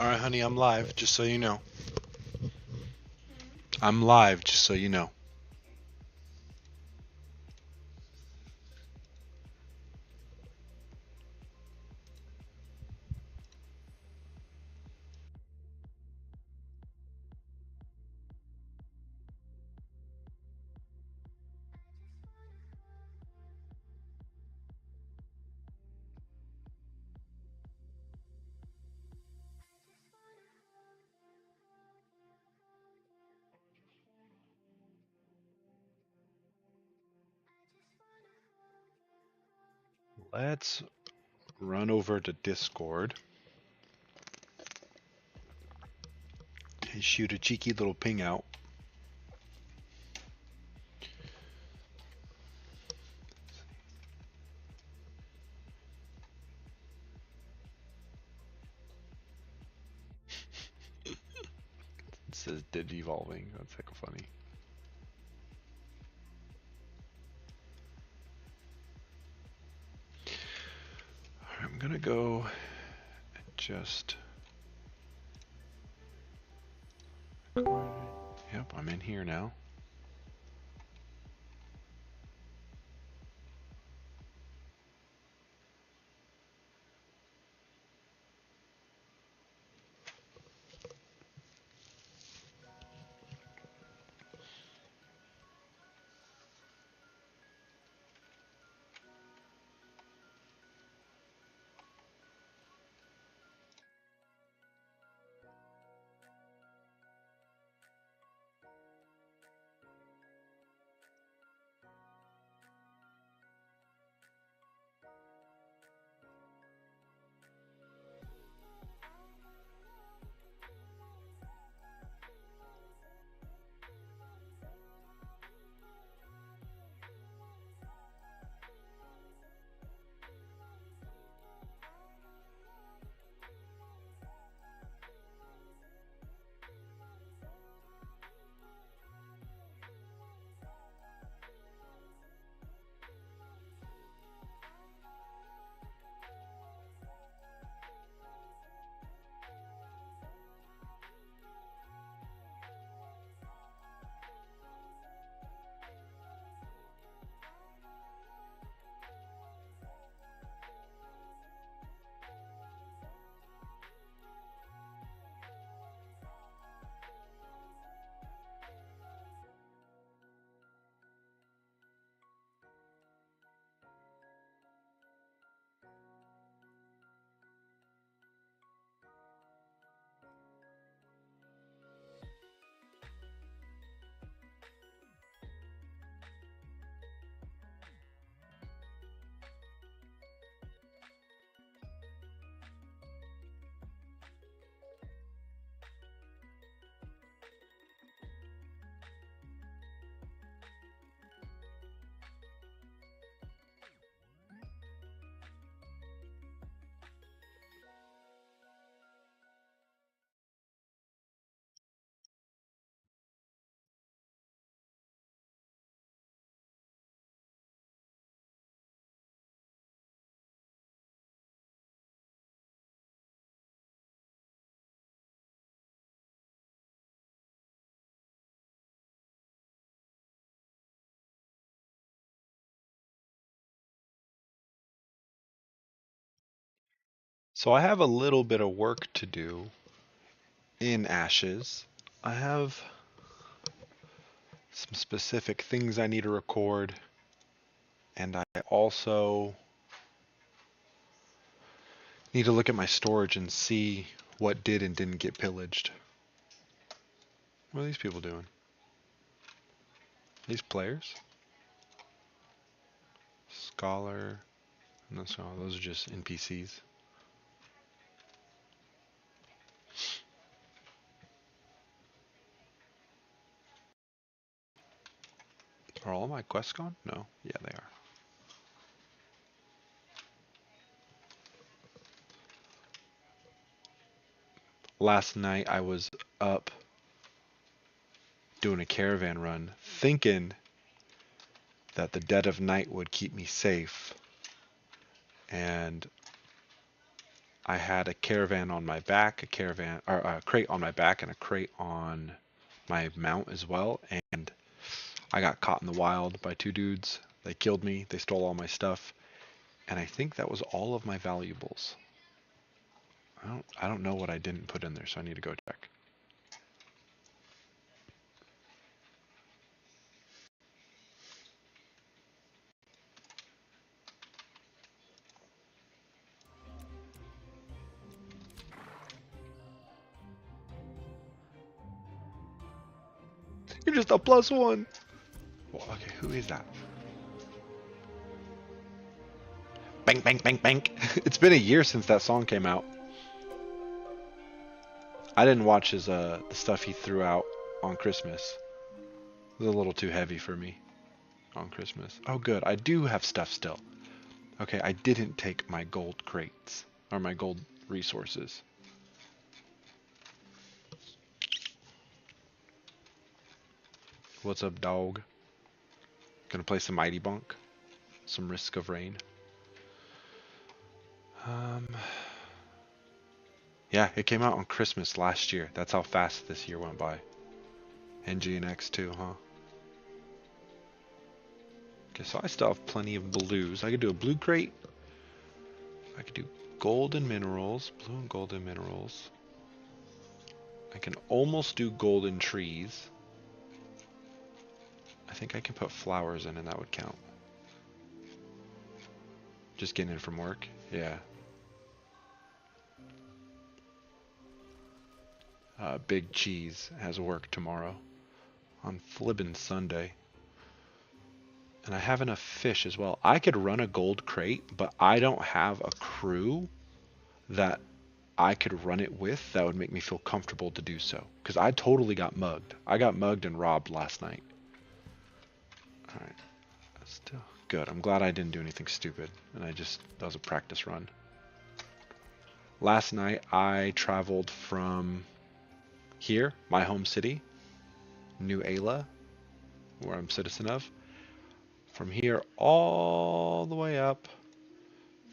Alright, honey, I'm live, just so you know. I'm live, just so you know. Let's run over to Discord and shoot a cheeky little ping out. It says did evolving. That's hecka funny. Alright, I'm gonna go and just... Yep, I'm in here now. So I have a little bit of work to do in Ashes. I have some specific things I need to record, and I also need to look at my storage and see what did and didn't get pillaged. What are these people doing? These players? Scholar. No, those are just NPCs. Are all my quests gone? No. Yeah, they are. Last night I was up doing a caravan run, thinking that the dead of night would keep me safe. And I had a caravan on my back, a crate on my back, and a crate on my mount as well. And I got caught in the wild by two dudes. They killed me. They stole all my stuff, and I think that was all of my valuables. I don't know what I didn't put in there, so I need to go check. You're just a +1. Well, okay, who is that? Bang, bang, bang, bang. It's been a year since that song came out. I didn't watch his the stuff he threw out on Christmas. It was a little too heavy for me on Christmas. Oh, good. I do have stuff still. Okay, I didn't take my gold crates or my gold resources. What's up, dog? Gonna play some Mighty Bunk. Some Risk of Rain. Yeah, it came out on Christmas last year. That's how fast this year went by. NG and X too, huh? Okay, so I still have plenty of blues. I could do a blue crate. I could do golden minerals, blue and golden minerals. I can almost do golden trees. I think I can put flowers in and that would count. Just getting in from work? Yeah. Big Cheese has work tomorrow on Flibbin' Sunday. And I have enough fish as well. I could run a gold crate, but I don't have a crew that I could run it with that would make me feel comfortable to do so. Because I totally got mugged. I got mugged and robbed last night. Alright. Still good. I'm glad I didn't do anything stupid. And that was a practice run. Last night I traveled from here, my home city, New Ayla, where I'm citizen of. From here all the way up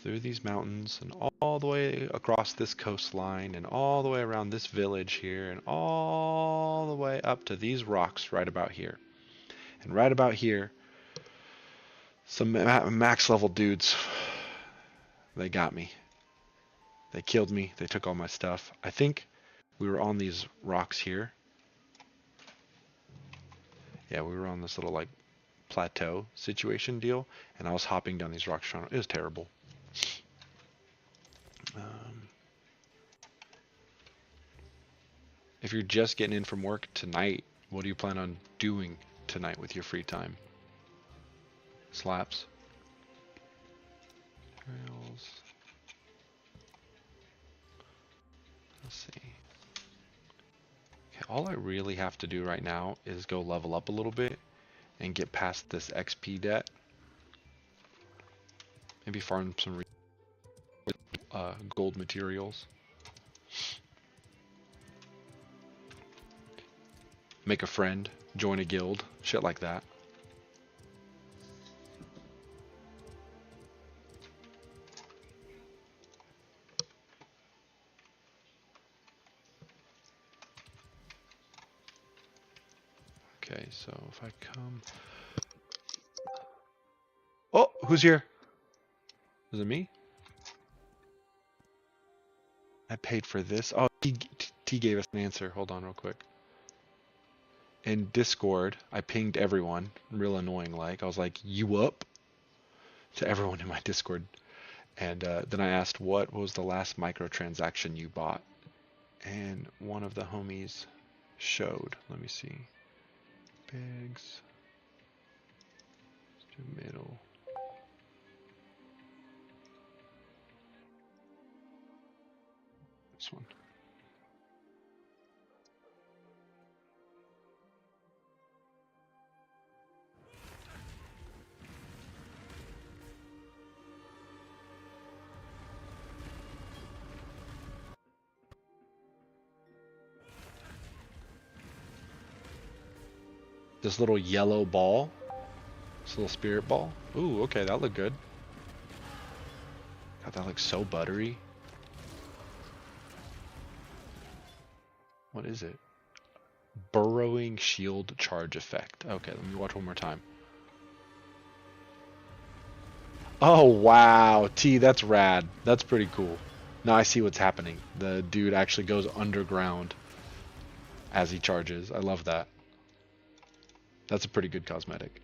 through these mountains and all the way across this coastline and all the way around this village here and all the way up to these rocks right about here. And right about here, some max level dudes, they got me. They killed me. They took all my stuff. I think we were on these rocks here. Yeah, we were on this little like plateau situation deal, and I was hopping down these rocks. It was terrible. If you're just getting in from work tonight, what do you plan on doing tonight with your free time? Slaps. Trails. Let's see. Okay, all I really have to do right now is go level up a little bit and get past this XP debt. Maybe farm some gold materials. Make a friend, join a guild, shit like that. Okay, so if I come... Oh, who's here? Is it me? I paid for this. Oh, T gave us an answer. Hold on real quick. In Discord, I pinged everyone, real annoying like. I was like, you up? To everyone in my Discord. And then I asked, what was the last microtransaction you bought? And one of the homies showed. Let me see. Bigs. Let's do middle. This one. This little yellow ball. This little spirit ball. Ooh, okay, that looked good. God, that looks so buttery. What is it? Burrowing shield charge effect. Okay, let me watch one more time. Oh, wow. T, that's rad. That's pretty cool. Now I see what's happening. The dude actually goes underground as he charges. I love that. That's a pretty good cosmetic.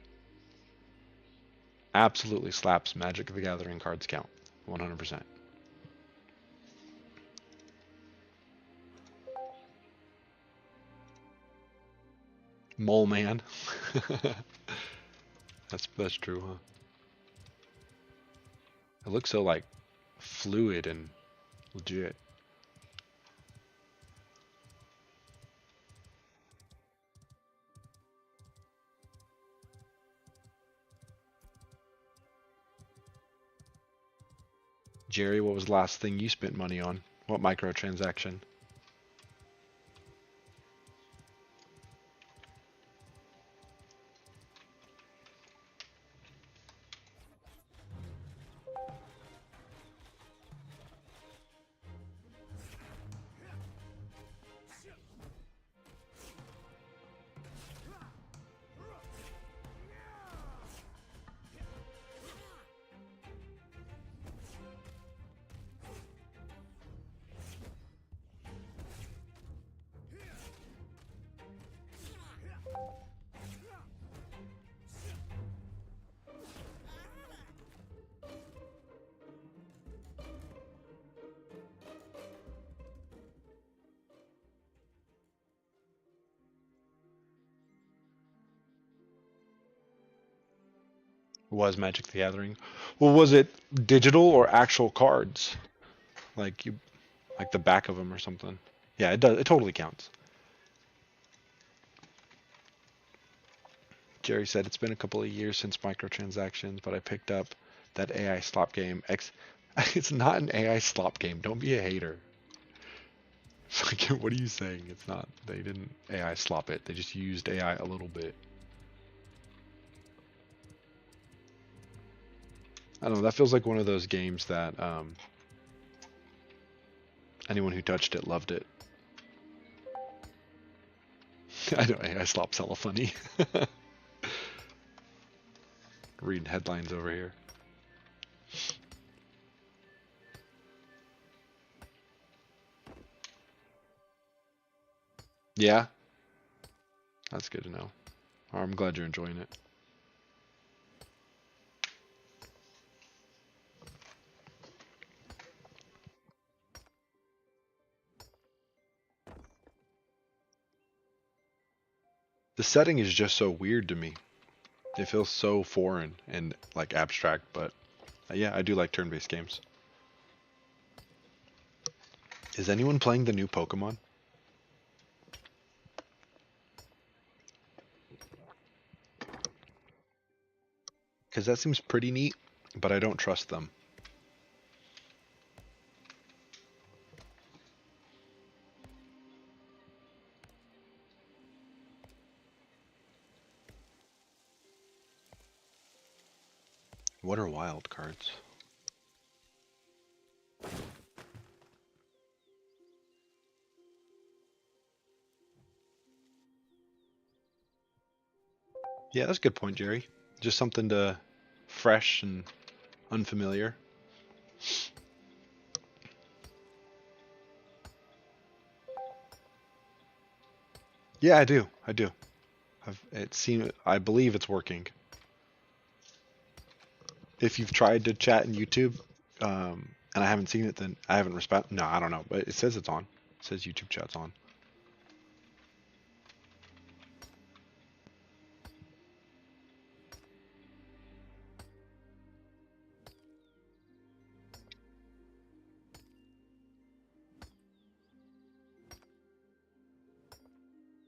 Absolutely slaps Magic the Gathering cards count. 100%. Mole man. That's true, huh? It looks so like fluid and legit. Jerry, what was the last thing you spent money on? What microtransaction? Was Magic the Gathering? Well, was it digital or actual cards? Like you, like the back of them or something? Yeah, it does. It totally counts. Jerry said it's been a couple of years since microtransactions, but I picked up that AI slop game. It's not an AI slop game. Don't be a hater. What are you saying? It's not. They didn't AI slop it. They just used AI a little bit. I don't know. That feels like one of those games that anyone who touched it loved it. I know AI slop's hella funny. Reading headlines over here. Yeah, that's good to know. I'm glad you're enjoying it. The setting is just so weird to me. It feels so foreign and like abstract, but yeah, I do like turn-based games. Is anyone playing the new Pokemon? Because that seems pretty neat, but I don't trust them. What are wild cards? Yeah, that's a good point, Jerry. Just something to fresh and unfamiliar. Yeah, I do. I do. I believe it's working. If you've tried to chat in YouTube, and I haven't seen it, then I haven't responded. No, I don't know, but it says it's on. It says YouTube chat's on.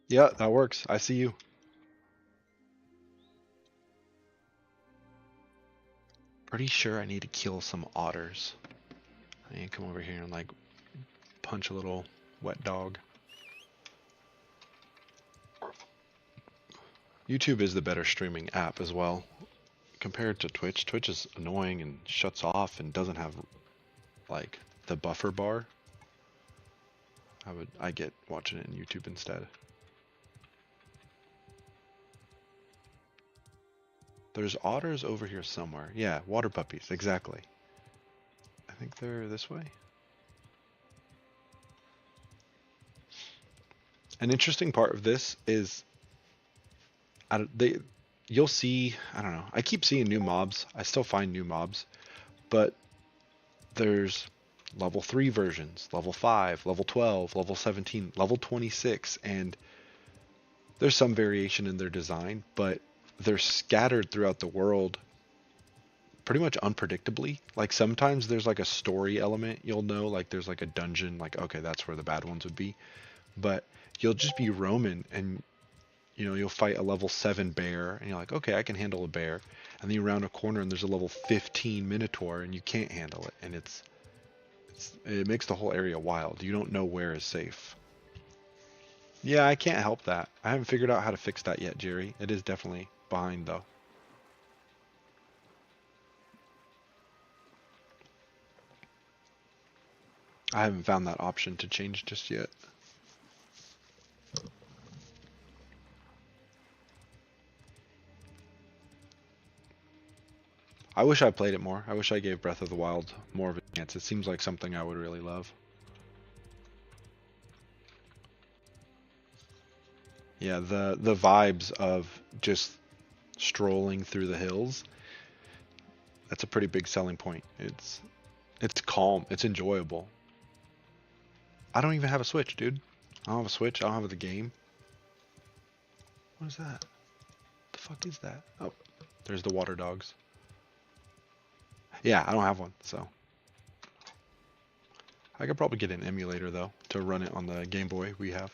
Yeah, that works. I see you. Pretty sure I need to kill some otters. I need to come over here and like punch a little wet dog. YouTube is the better streaming app as well. Compared to Twitch, Twitch is annoying and shuts off and doesn't have like the buffer bar. I get watching it on YouTube instead. There's otters over here somewhere. Yeah, water puppies, exactly. I think they're this way. An interesting part of this is you'll see, I don't know, I keep seeing new mobs. I still find new mobs, but there's level 3 versions, level 5, level 12, level 17, level 26, and there's some variation in their design, but they're scattered throughout the world pretty much unpredictably. Like sometimes there's like a story element, you'll know, like there's like a dungeon, like okay, that's where the bad ones would be. But you'll just be roaming and you'll fight a level 7 bear and you're like, okay, I can handle a bear. And then you round a corner and there's a level 15 minotaur and you can't handle it. And it makes the whole area wild. You don't know where is safe. Yeah, I can't help that. I haven't figured out how to fix that yet, Jerry. It is definitely behind though. I haven't found that option to change just yet. I wish I played it more. I wish I gave Breath of the Wild more of a chance. It seems like something I would really love. Yeah, the vibes of just strolling through the hills, that's a pretty big selling point. It's calm, it's enjoyable. I don't even have a Switch, dude. I don't have a Switch, I don't have the game. What is that? The fuck is that? Oh, there's the water dogs. Yeah, I don't have one, so. I could probably get an emulator, though, to run it on the Game Boy we have.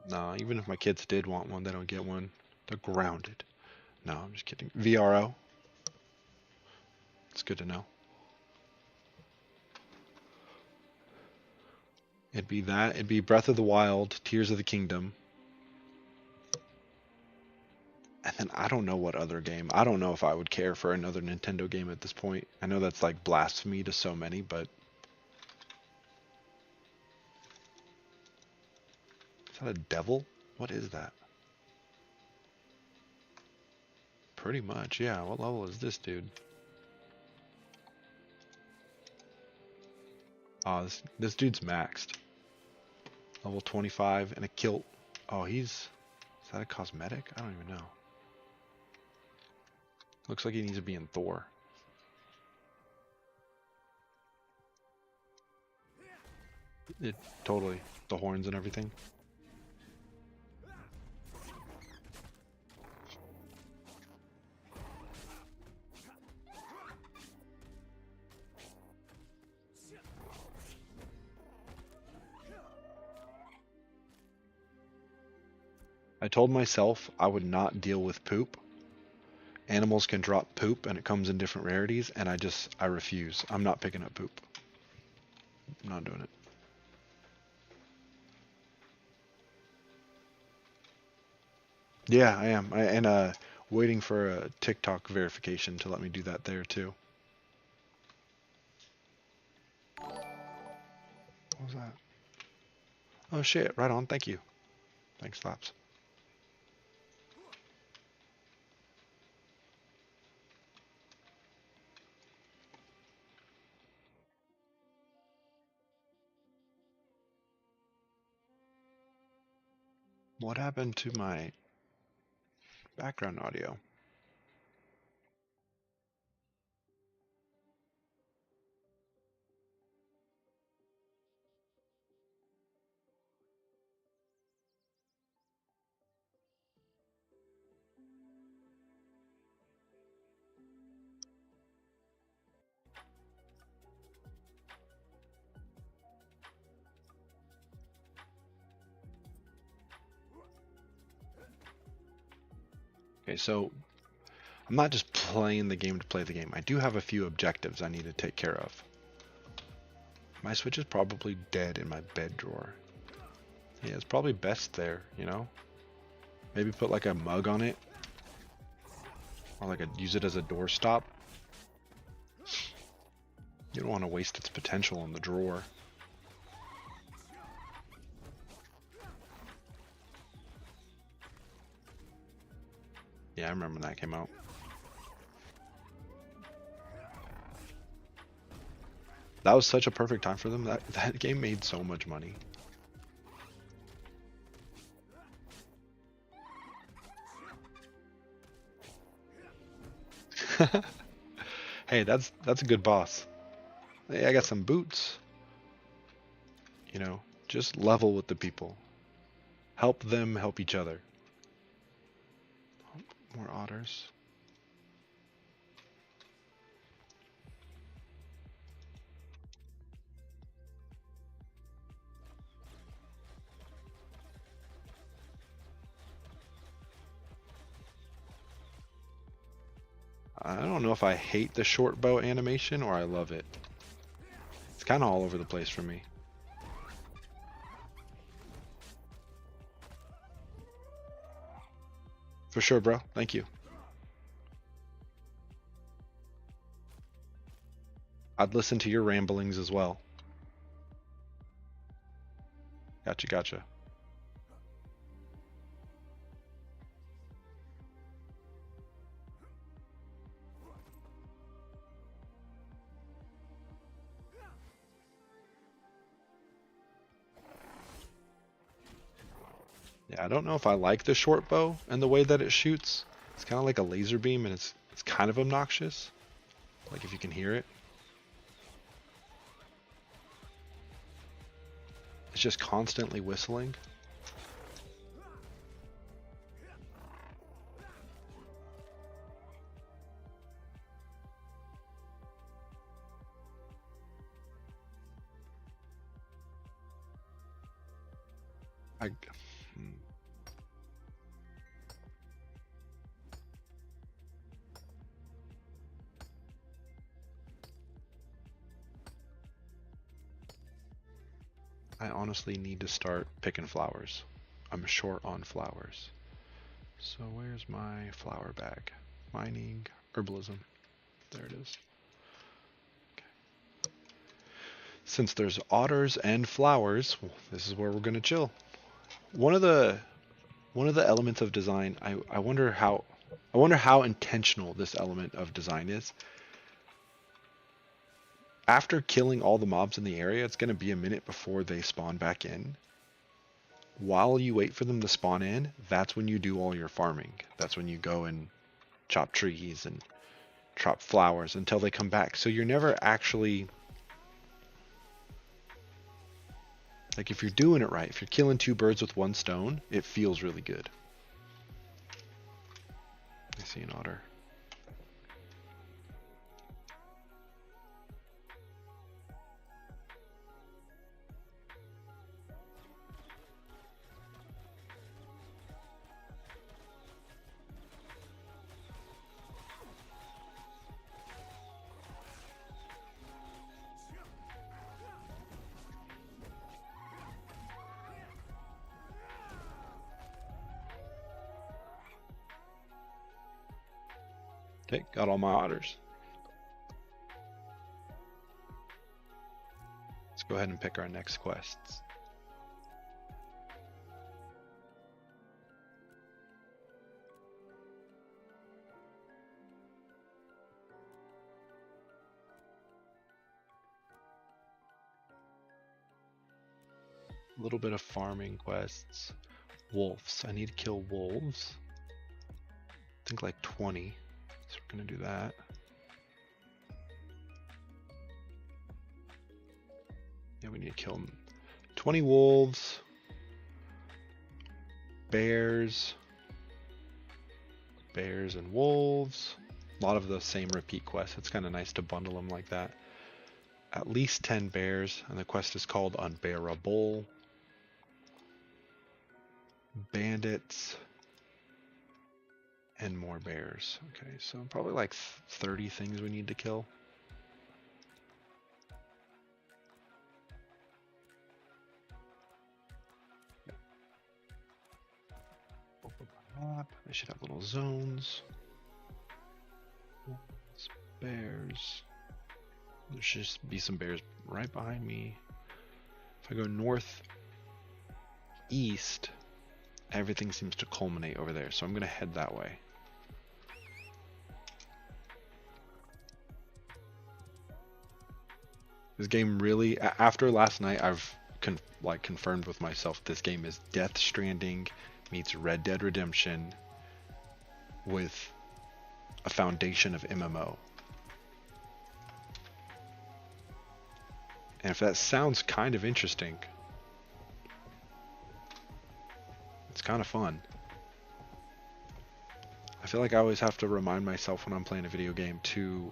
Nah, even if my kids did want one, they don't get one. They're grounded. No, I'm just kidding. VRO. It's good to know. It'd be that. It'd be Breath of the Wild, Tears of the Kingdom. And then I don't know what other game. I don't know if I would care for another Nintendo game at this point. I know that's like blasphemy to so many, but... Is that a devil? What is that? Pretty much, yeah. What level is this dude? Oh, this dude's maxed. Level 25 and a kilt. Oh, is that a cosmetic? I don't even know. Looks like he needs to be in Thor. It totally. The horns and everything. I told myself I would not deal with poop. Animals can drop poop and it comes in different rarities, and I refuse. I'm not picking up poop. I'm not doing it. Yeah, I am. And waiting for a TikTok verification to let me do that there too. What was that? Oh shit, right on, thank you. Thanks, Slaps. What happened to my background audio? Okay, so I'm not just playing the game to play the game. I do have a few objectives I need to take care of. My Switch is probably dead in my bed drawer. Yeah, it's probably best there, you know? Maybe put like a mug on it. Or like use it as a doorstop. You don't want to waste its potential in the drawer. Yeah, I remember when that came out. That was such a perfect time for them. That game made so much money. Hey, that's a good boss. Hey, I got some boots. You know, just level with the people. Help them help each other. Oh, more otters. I don't know if I hate the short bow animation or I love it. It's kind of all over the place for me. For sure, bro. Thank you. I'd listen to your ramblings as well. Gotcha, gotcha. Yeah, I don't know if I like the short bow and the way that it shoots. It's kind of like a laser beam and it's kind of obnoxious. Like if you can hear it. It's just constantly whistling. I, I honestly need to start picking flowers. I'm short on flowers. So where's my flower bag? Mining, herbalism. There it is. Okay. Since there's otters and flowers, well, this is where we're gonna chill. One of the elements of design, I wonder how intentional this element of design is. After killing all the mobs in the area, it's gonna be a minute before they spawn back in. While you wait for them to spawn in, that's when you do all your farming. That's when you go and chop trees and chop flowers until they come back. So you're never actually, like if you're doing it right, if you're killing two birds with one stone, it feels really good. I see an otter. Okay, got all my otters. Let's go ahead and pick our next quests. A little bit of farming quests. Wolves. I need to kill wolves. I think like 20. So we're gonna do that. Yeah, we need to kill 20 wolves. Bears. Bears and wolves. A lot of the same repeat quests. It's kind of nice to bundle them like that. At least 10 bears, and the quest is called Unbearable. Bandits. And more bears. Okay, so probably like 30 things we need to kill. map. I should have little zones. Bears. There should just be some bears right behind me. If I go north east, everything seems to culminate over there, so I'm going to head that way. This game really, after last night, I've confirmed with myself this game is Death Stranding meets Red Dead Redemption with a foundation of MMO. And if that sounds kind of interesting, it's kind of fun. I feel like I always have to remind myself when I'm playing a video game to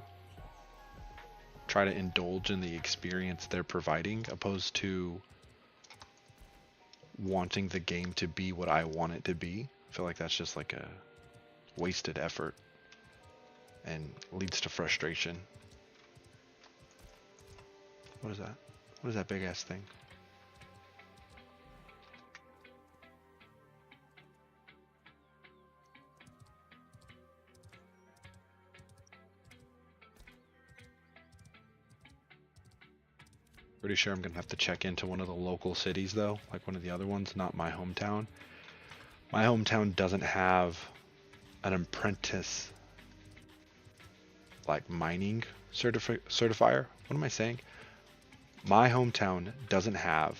try to indulge in the experience they're providing, opposed to wanting the game to be what I want it to be. I feel like that's just like a wasted effort and leads to frustration. What is that? What is that big ass thing? Pretty sure I'm gonna have to check into one of the local cities though, like one of the other ones, not my hometown. My hometown doesn't have an apprentice like mining certifier. What am I saying? My hometown doesn't have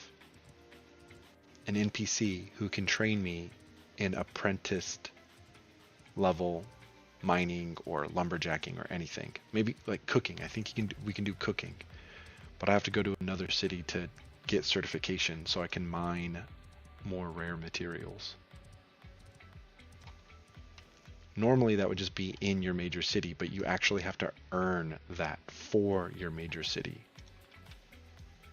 an NPC who can train me in apprenticed level mining or lumberjacking or anything. Maybe like cooking. I think we can do cooking. But I have to go to another city to get certification so I can mine more rare materials. Normally that would just be in your major city, but you actually have to earn that for your major city.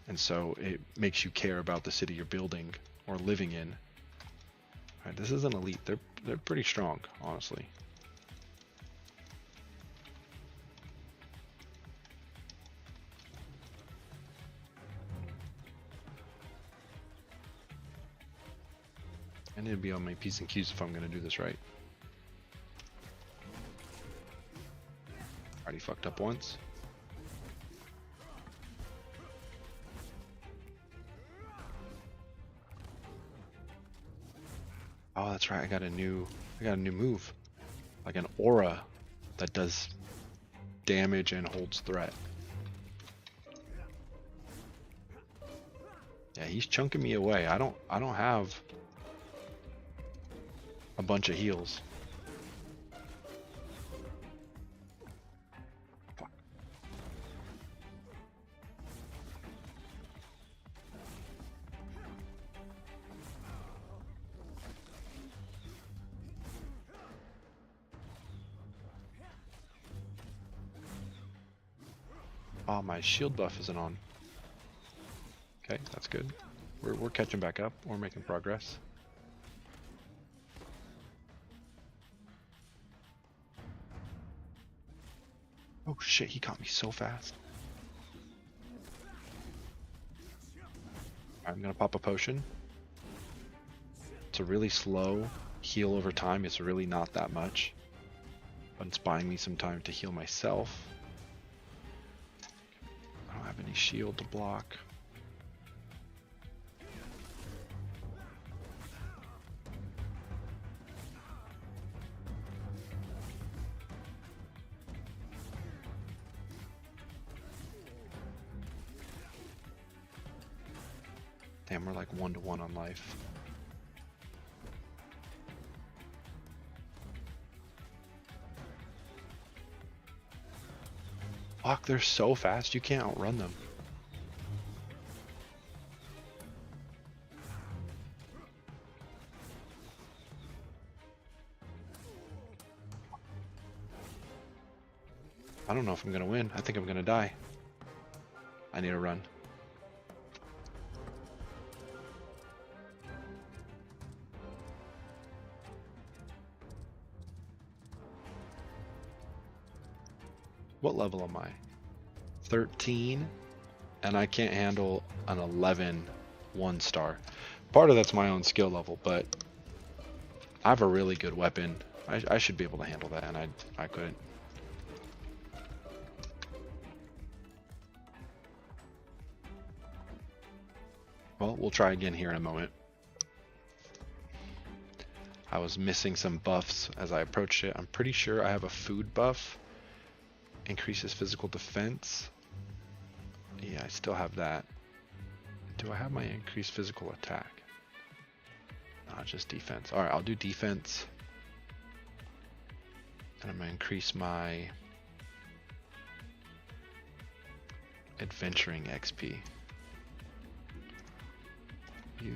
And so it makes you care about the city you're building or living in. All right, this is an elite. They're pretty strong, honestly. I need to be on my P's and Q's if I'm going to do this right. Already fucked up once. Oh, that's right. I got a new move. Like an aura that does damage and holds threat. Yeah, he's chunking me away. I don't have a bunch of heals. Fuck. Oh, my shield buff isn't on. Okay, that's good. We're catching back up. We're making progress. Oh shit, he caught me so fast. I'm gonna pop a potion. It's a really slow heal over time. It's really not that much. But it's buying me some time to heal myself. I don't have any shield to block. Damn, we're like 1-to-1 on life. Fuck, they're so fast, you can't outrun them. I don't know if I'm gonna win. I think I'm gonna die. I need to run. What level am I? 13, and I can't handle an 11 1-star. Part of that's my own skill level, but I have a really good weapon. I should be able to handle that, and I couldn't. Well, we'll try again here in a moment. I was missing some buffs as I approached it. I'm pretty sure I have a food buff. Increases physical defense. Yeah, I still have that. Do I have my increased physical attack? Not just defense. Alright, I'll do defense. And I'm going to increase my adventuring XP. Use.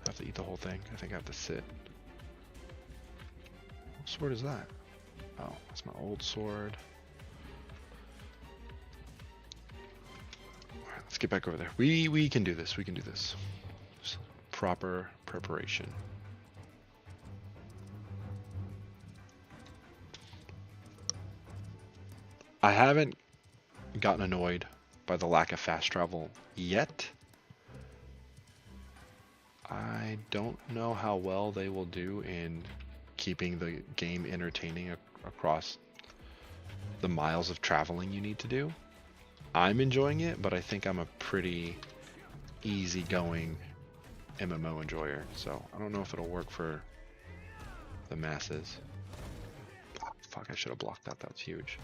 I have to eat the whole thing. I think I have to sit. What sword is that? Oh, that's my old sword. Alright, let's get back over there. We can do this. We can do this. Just proper preparation. I haven't gotten annoyed by the lack of fast travel yet. I don't know how well they will do in keeping the game entertaining across the miles of traveling you need to do. I'm enjoying it, but I think I'm a pretty easygoing MMO enjoyer, so I don't know if it'll work for the masses. Oh, fuck, I should have blocked that. That's huge.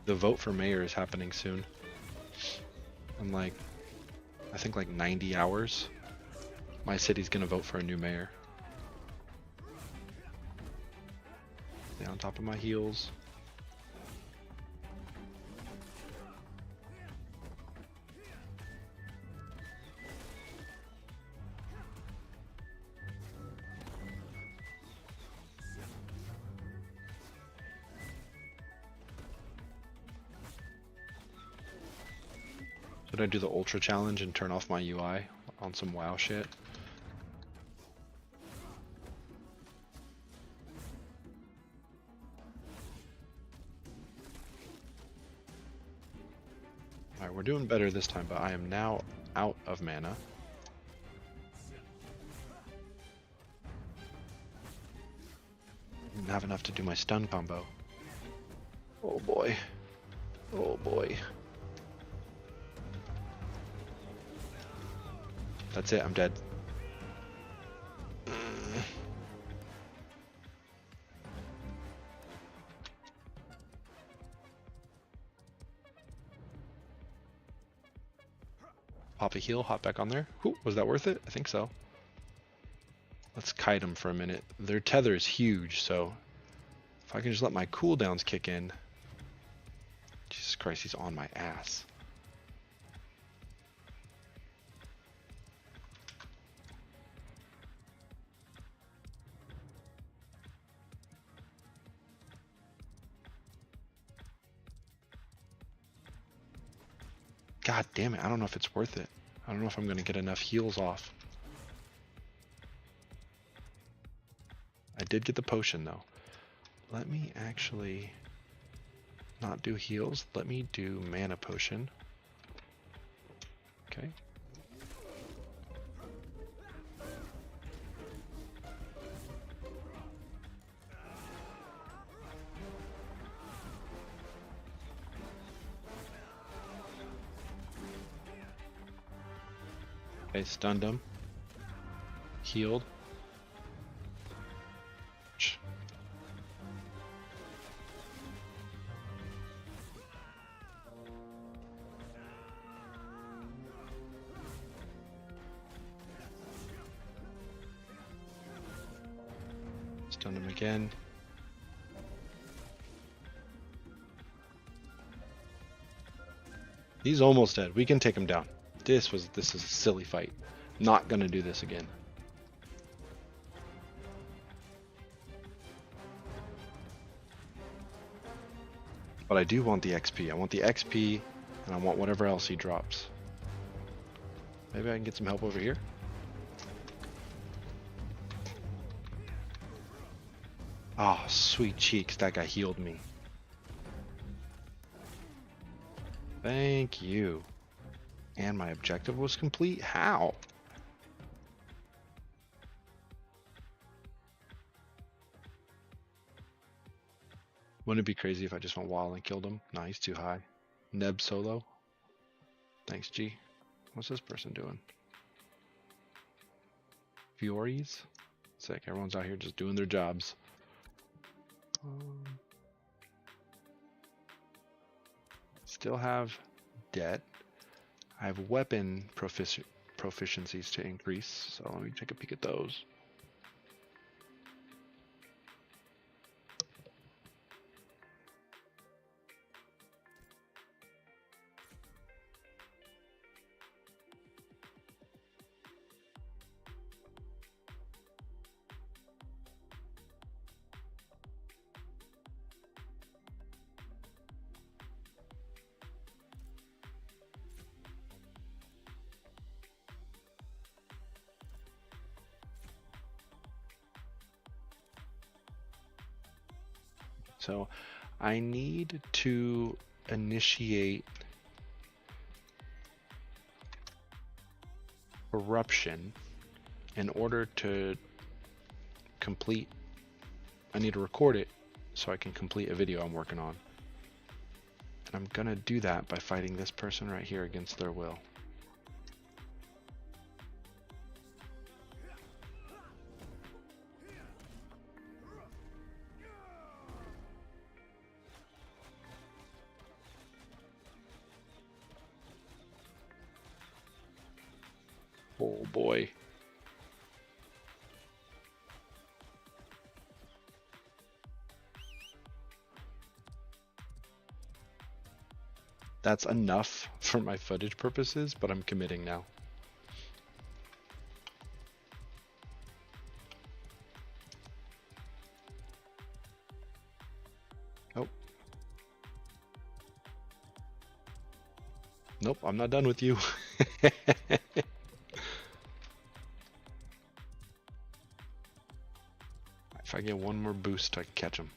The vote for mayor is happening soon. In like, I think like 90 hours. My city's gonna vote for a new mayor. Stay on top of my heels. Should I do the ultra challenge and turn off my UI on some WoW shit? Alright, we're doing better this time, but I am now out of mana. Didn't have enough to do my stun combo. Oh boy. Oh boy. That's it, I'm dead. Pop a heal, hop back on there. Ooh, was that worth it? I think so. Let's kite them for a minute. Their tether is huge, so if I can just let my cooldowns kick in. Jesus Christ, he's on my ass. God damn it, I don't know if it's worth it. I don't know if I'm going to get enough heals off. I did get the potion though. Let me actually not do heals. Let me do mana potion. Okay. Okay, stunned him. Healed. Stunned him again. He's almost dead. We can take him down. This is a silly fight. Not gonna do this again. But I do want the XP. I want the XP, and I want whatever else he drops. Maybe I can get some help over here? Ah, oh, sweet cheeks, that guy healed me. Thank you. And my objective was complete? How? Wouldn't it be crazy if I just went wild and killed him? Nah, he's too high. Neb solo. Thanks, G. What's this person doing? Fiories? Sick, everyone's out here just doing their jobs. Still have debt. I have weapon proficiencies to increase, so let me take a peek at those. So I need to initiate corruption in order to complete. I need to record it so I can complete a video I'm working on. And I'm gonna do that by fighting this person right here against their will. Oh boy. That's enough for my footage purposes, but I'm committing now. Oh. Nope, I'm not done with you. If I get one more boost, I can catch him.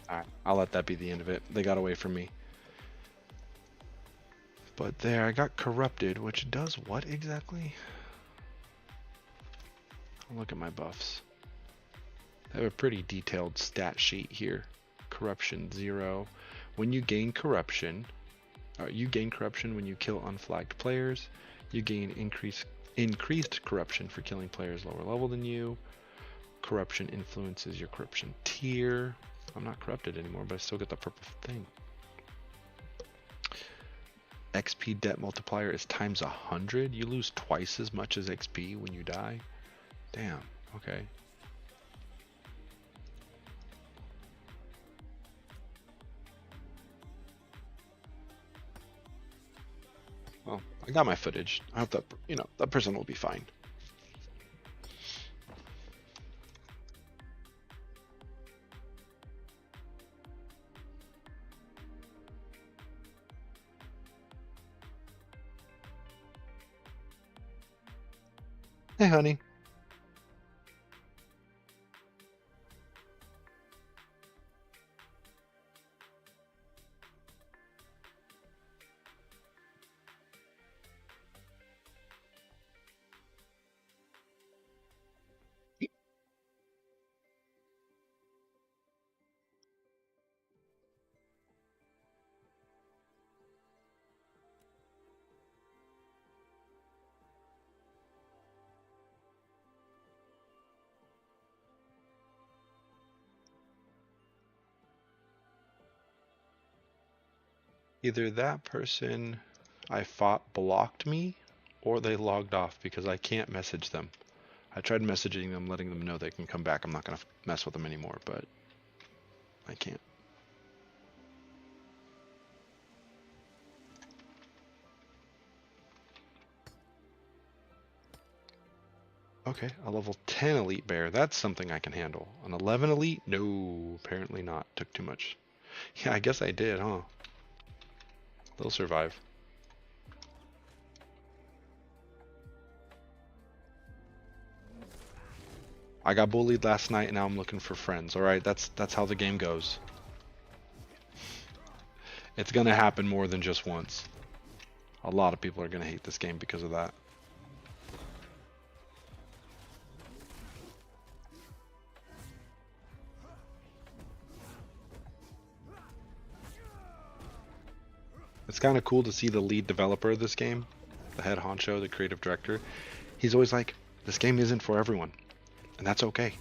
Alright, I'll let that be the end of it. They got away from me. But there, I got corrupted, which does what exactly? I'll look at my buffs. I have a pretty detailed stat sheet here. Corruption 0. When you gain corruption when you kill unflagged players. You gain increased corruption for killing players lower level than you. Corruption influences your corruption tier. I'm not corrupted anymore, but I still get the purple thing. XP debt multiplier is times 100. You lose twice as much as XP when you die. Damn, okay. Well, I got my footage. I hope that, that person will be fine. Hey, honey. Either that person I fought blocked me, or they logged off because I can't message them. I tried messaging them, letting them know they can come back. I'm not going to mess with them anymore, but I can't. Okay, a level 10 elite bear. That's something I can handle. An 11 elite? No, apparently not. Took too much. Yeah, I guess I did, huh? They'll survive. I got bullied last night and now I'm looking for friends. Alright, that's how the game goes. It's gonna happen more than just once. A lot of people are gonna hate this game because of that. It's kind of cool to see the lead developer of this game, the head honcho, the creative director. He's always like, this game isn't for everyone, and that's okay.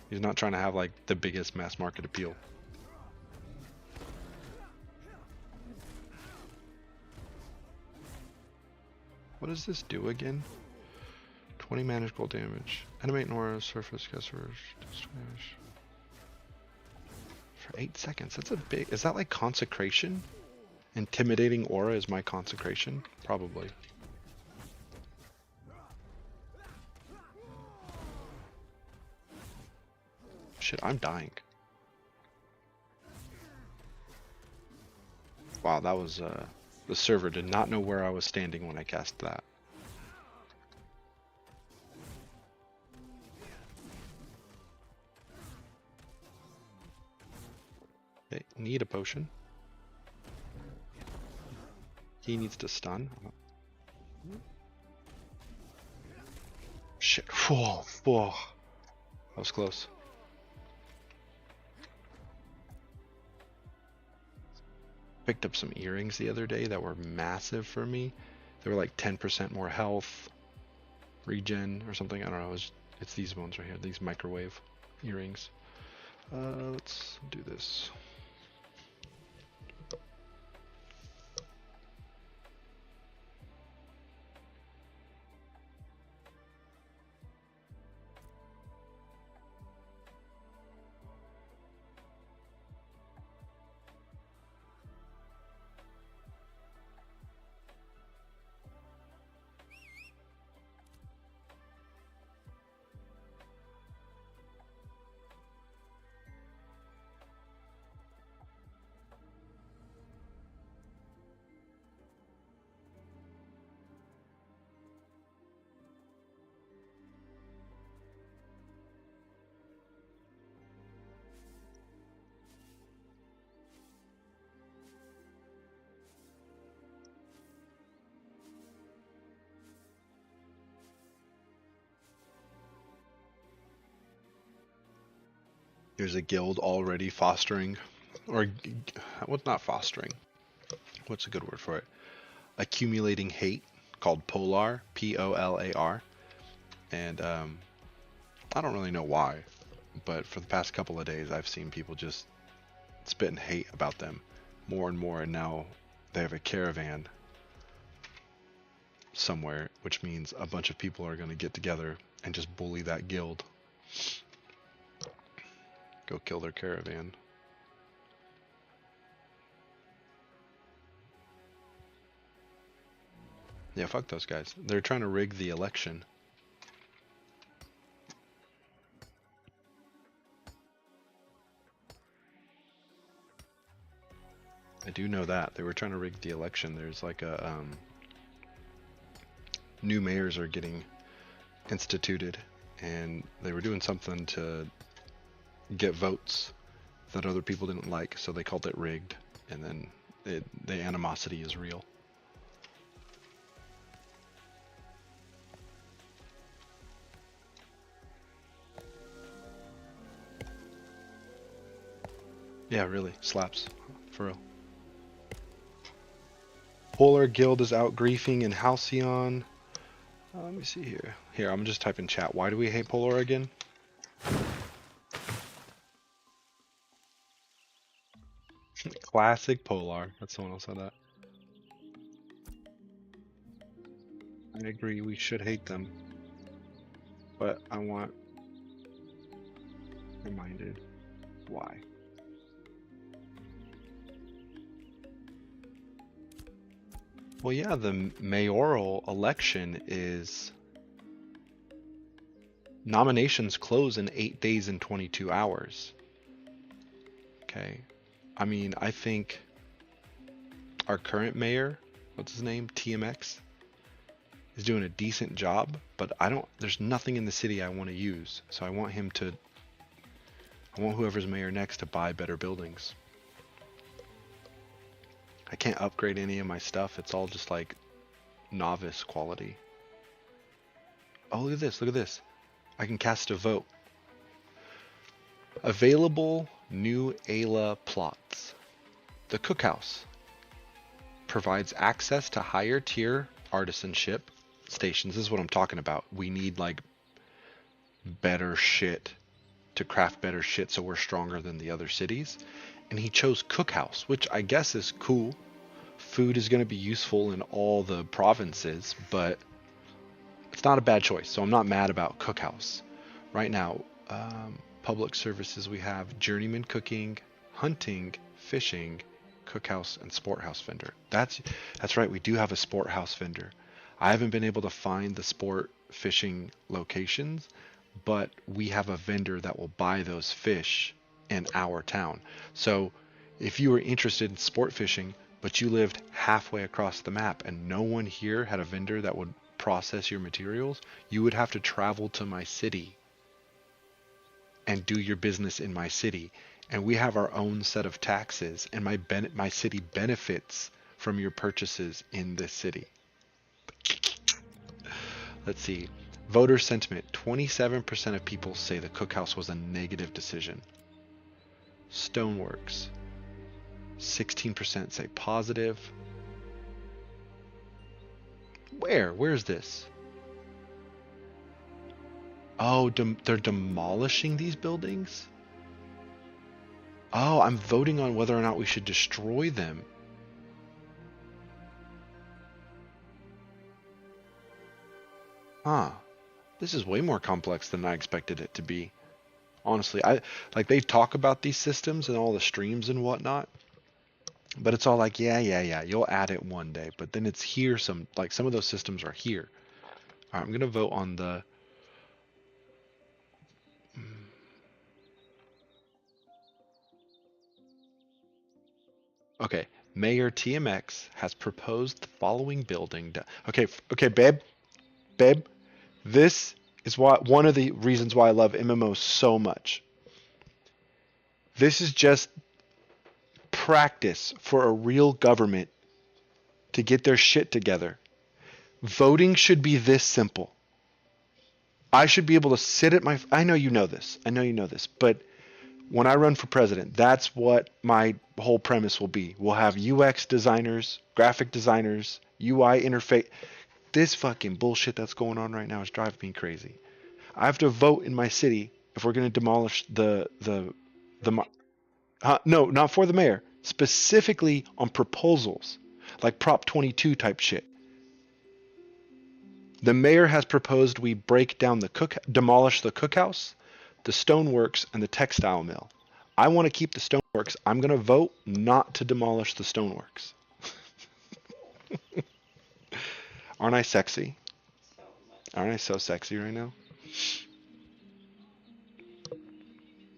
He's not trying to have like the biggest mass market appeal. What does this do again? 20 magical damage. Animate Nora, surface, customers, damage. For 8 seconds. That's a big... Is that like consecration? Intimidating aura is my consecration? Probably. Shit, I'm dying. Wow, that was... The server did not know where I was standing when I cast that. Okay, need a potion. He needs to stun. Shit. Whoa, whoa. That was close. Picked up some earrings the other day that were massive for me. They were like 10% more health, regen or something. I don't know. It's these ones right here. These microwave earrings. Let's do this. There's a guild already fostering, or what's not fostering? What's a good word for it? Accumulating hate called Polar, Polar, and I don't really know why, but for the past couple of days I've seen people just spitting hate about them more and more, and now they have a caravan somewhere, which means a bunch of people are going to get together and just bully that guild. Go kill their caravan. Yeah, fuck those guys. They're trying to rig the election. I do know that. They were trying to rig the election. There's like a, new mayors are getting instituted, and they were doing something to get votes that other people didn't like, so they called it rigged, and then the animosity is real. Yeah, really, slaps, for real. Polar Guild is out griefing in Halcyon. Let me see here. Here, I'm just typing chat. Why do we hate Polar again? Classic Polar. That's someone else said that. I agree, we should hate them. But I want reminded why. Well, yeah, the mayoral election is Nominations close in 8 days and 22 hours. Okay. I mean, I think our current mayor, what's his name? TMX, is doing a decent job, but there's nothing in the city I want to use. So I want whoever's mayor next to buy better buildings. I can't upgrade any of my stuff. It's all just like novice quality. Oh, look at this. Look at this. I can cast a vote. Available new Ayla plots. The cookhouse provides access to higher tier artisanship stations. This is what I'm talking about. We need like better shit to craft better shit so we're stronger than the other cities. And he chose cookhouse, which I guess is cool. Food is going to be useful in all the provinces, but it's not a bad choice. So I'm not mad about cookhouse. Right now, public services, we have journeyman cooking, hunting, fishing, cookhouse, and sport house vendor. That's right, we do have a sport house vendor. I haven't been able to find the sport fishing locations, but we have a vendor that will buy those fish in our town. So if you were interested in sport fishing, but you lived halfway across the map and no one here had a vendor that would process your materials, you would have to travel to my city and do your business in my city. And we have our own set of taxes, and my city benefits from your purchases in this city. Let's see. Voter sentiment. 27% of people say the cookhouse was a negative decision. Stoneworks. 16% say positive. Where's this? Oh, they're demolishing these buildings? Oh, I'm voting on whether or not we should destroy them. Huh. This is way more complex than I expected it to be. Honestly, they talk about these systems and all the streams and whatnot, but it's all like, yeah, you'll add it one day, but then it's here. Some of those systems are here. All right, I'm gonna vote on the. Okay, Mayor TMX has proposed the following building. Okay, babe, this is one of the reasons why I love MMOs so much. This is just practice for a real government to get their shit together. Voting should be this simple. I should be able to sit at I know you know this, but when I run for president, that's what my whole premise will be. We'll have UX designers, graphic designers, UI interface. This fucking bullshit that's going on right now is driving me crazy. I have to vote in my city if we're going to demolish no, not for the mayor, specifically on proposals like Prop 22 type shit. The mayor has proposed we break down demolish the cookhouse, the stoneworks, and the textile mill. I want to keep the stoneworks. I'm going to vote not to demolish the stoneworks. Aren't I sexy? Aren't I so sexy right now?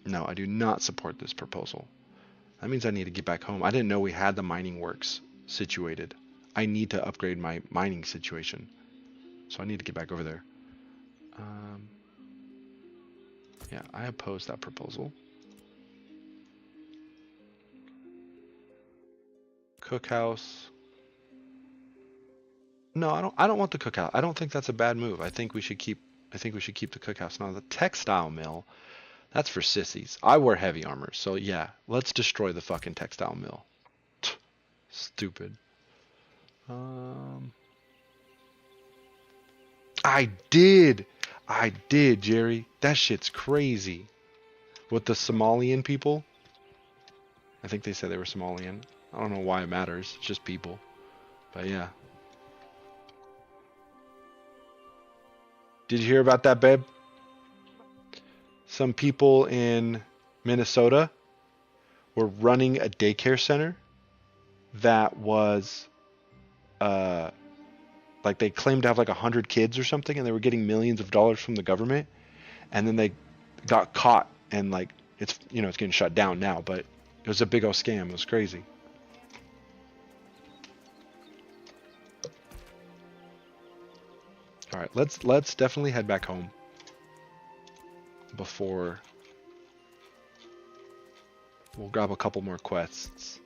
No, I do not support this proposal. That means I need to get back home. I didn't know we had the mining works situated. I need to upgrade my mining situation. So I need to get back over there. Yeah, I oppose that proposal. Cookhouse. No, I don't want the cookhouse. I don't think that's a bad move. I think we should keep the cookhouse. Now the textile mill, that's for sissies. I wear heavy armor, so yeah, let's destroy the fucking textile mill. Stupid. I did, Jerry. That shit's crazy. With the Somalian people. I think they said they were Somalian. I don't know why it matters. It's just people. But yeah. Did you hear about that, babe? Some people in Minnesota were running a daycare center that was they claimed to have like 100 kids or something, and they were getting millions of dollars from the government. and then they got caught, and like it's it's getting shut down now, but it was a big old scam. It was crazy. All right, let's definitely head back home before we'll grab a couple more quests.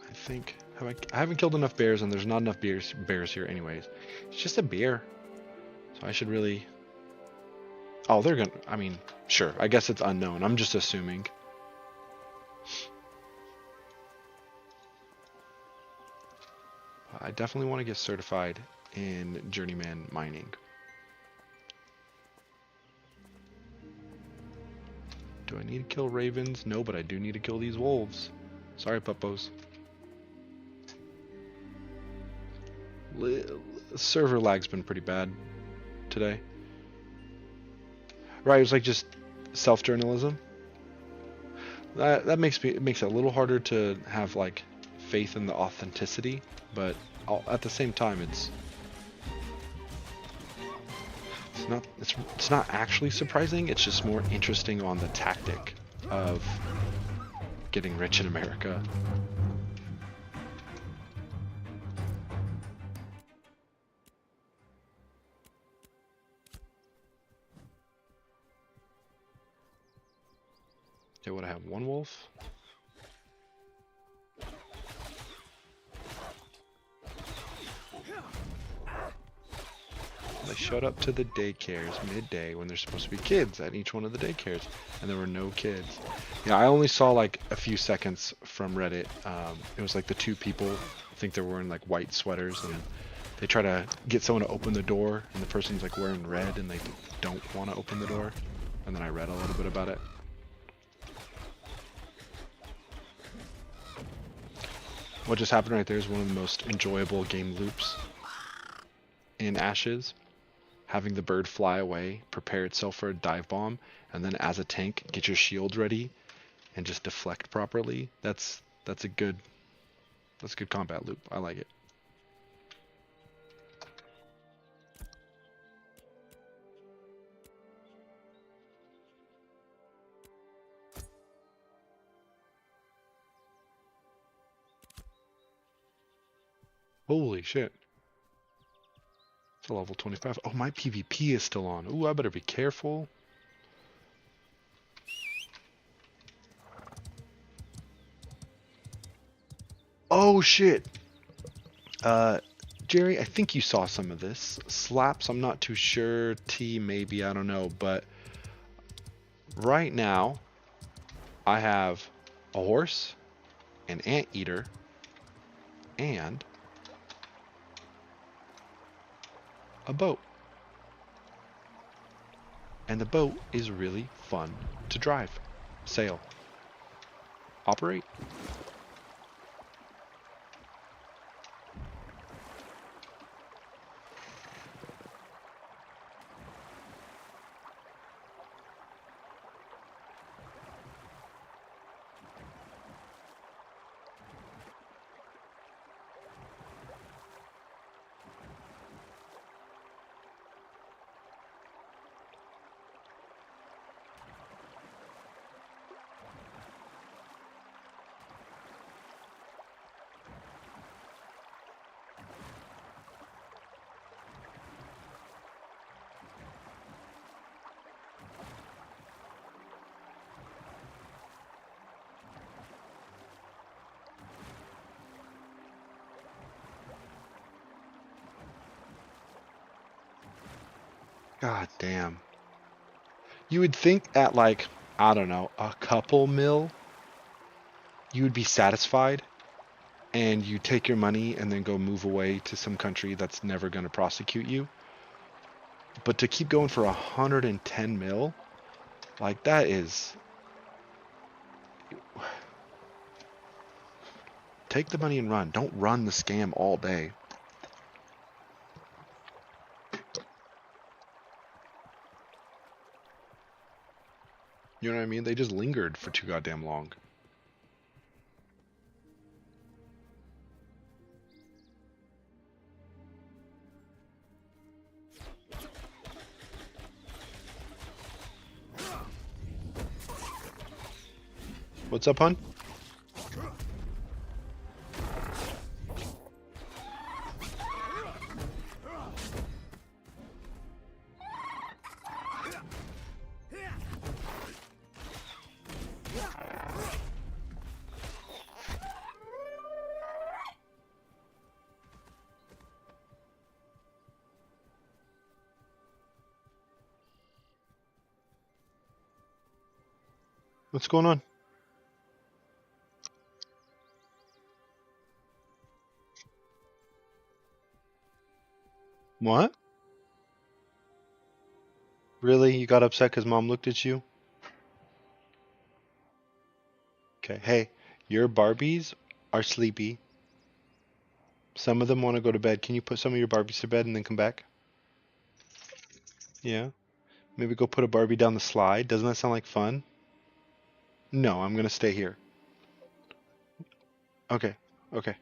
I think I haven't killed enough bears, and there's not enough bears here anyways. It's just a bear, so I should really. Oh, they're gonna. I mean, sure. I guess it's unknown. I'm just assuming. I definitely want to get certified in journeyman mining. Do I need to kill ravens? No, but I do need to kill these wolves. Sorry, puppos. Server lag's been pretty bad today. Right, it was like just self-journalism. That makes it a little harder to have like faith in the authenticity, but at the same time it's not actually surprising. It's just more interesting on the tactic of getting rich in America. Okay, what I have? One wolf. They showed up to the daycares midday when there's supposed to be kids at each one of the daycares, and there were no kids. Yeah, I only saw like a few seconds from Reddit. It was like the two people, I think they're wearing like white sweaters, and they try to get someone to open the door, and the person's like wearing red, and they don't want to open the door. And then I read a little bit about it. What just happened right there is one of the most enjoyable game loops in Ashes. Having the bird fly away, prepare itself for a dive bomb, and then as a tank, get your shield ready and just deflect properly. That's a good combat loop. I like it. Holy shit. It's a level 25. Oh, my PvP is still on. Ooh, I better be careful. Oh, shit. Jerry, I think you saw some of this. Slaps, I'm not too sure. T, maybe, I don't know. But right now, I have a horse, an anteater, and a boat. And the boat is really fun to drive. Sail. Operate. God damn. You would think at like, I don't know, a couple mil, you would be satisfied and you take your money and then go move away to some country that's never going to prosecute you. But to keep going for 110 mil, like that is... Take the money and run. Don't run the scam all day. You know what I mean? They just lingered for too goddamn long. What's up, hon? What's going on? What? Really? You got upset because mom looked at you? Okay, hey, your Barbies are sleepy. Some of them want to go to bed. Can you put some of your Barbies to bed and then come back? Yeah. Maybe go put a Barbie down the slide. Doesn't that sound like fun? No, I'm gonna stay here. Okay, okay.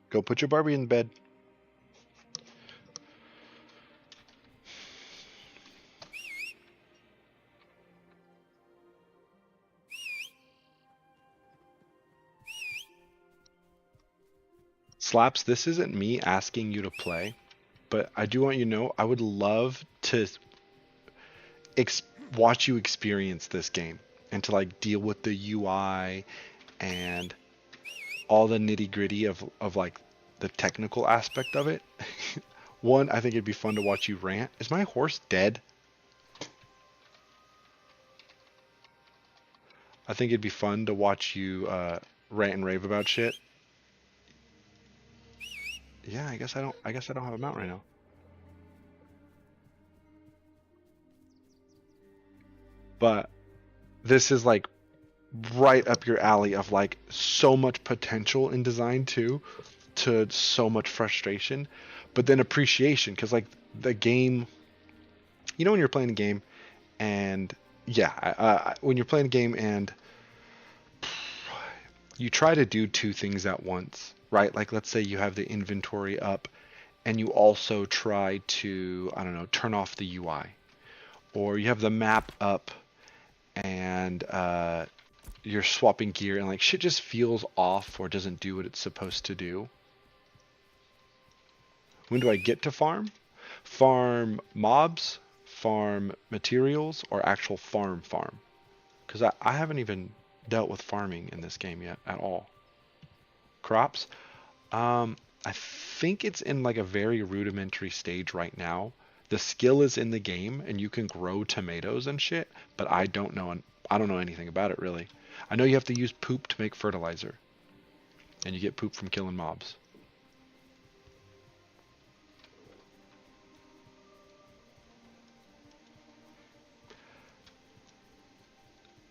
Go put your Barbie in bed. Slaps, this isn't me asking you to play, but I do want you to know I would love to watch you experience this game and to like deal with the UI and all the nitty gritty of like the technical aspect of it. One, I think it'd be fun to watch you rant. Is my horse dead? I think it'd be fun to watch you rant and rave about shit. Yeah, I guess I don't have a mount right now. But this is like right up your alley of like so much potential in design too, to so much frustration, but then appreciation because like the game, you know, when you're playing a game and yeah, when you're playing a game and you try to do two things at once, right? Like let's say you have the inventory up and you also try to, I don't know, turn off the UI, or you have the map up and you're swapping gear and like shit just feels off or doesn't do what it's supposed to do. When do I get to farm? Farm mobs, farm materials, or actual farm? Because I haven't even dealt with farming in this game yet at all. Crops? I think it's in like a very rudimentary stage right now. The skill is in the game and you can grow tomatoes and shit, but I don't know anything about it really. I know you have to use poop to make fertilizer. And you get poop from killing mobs.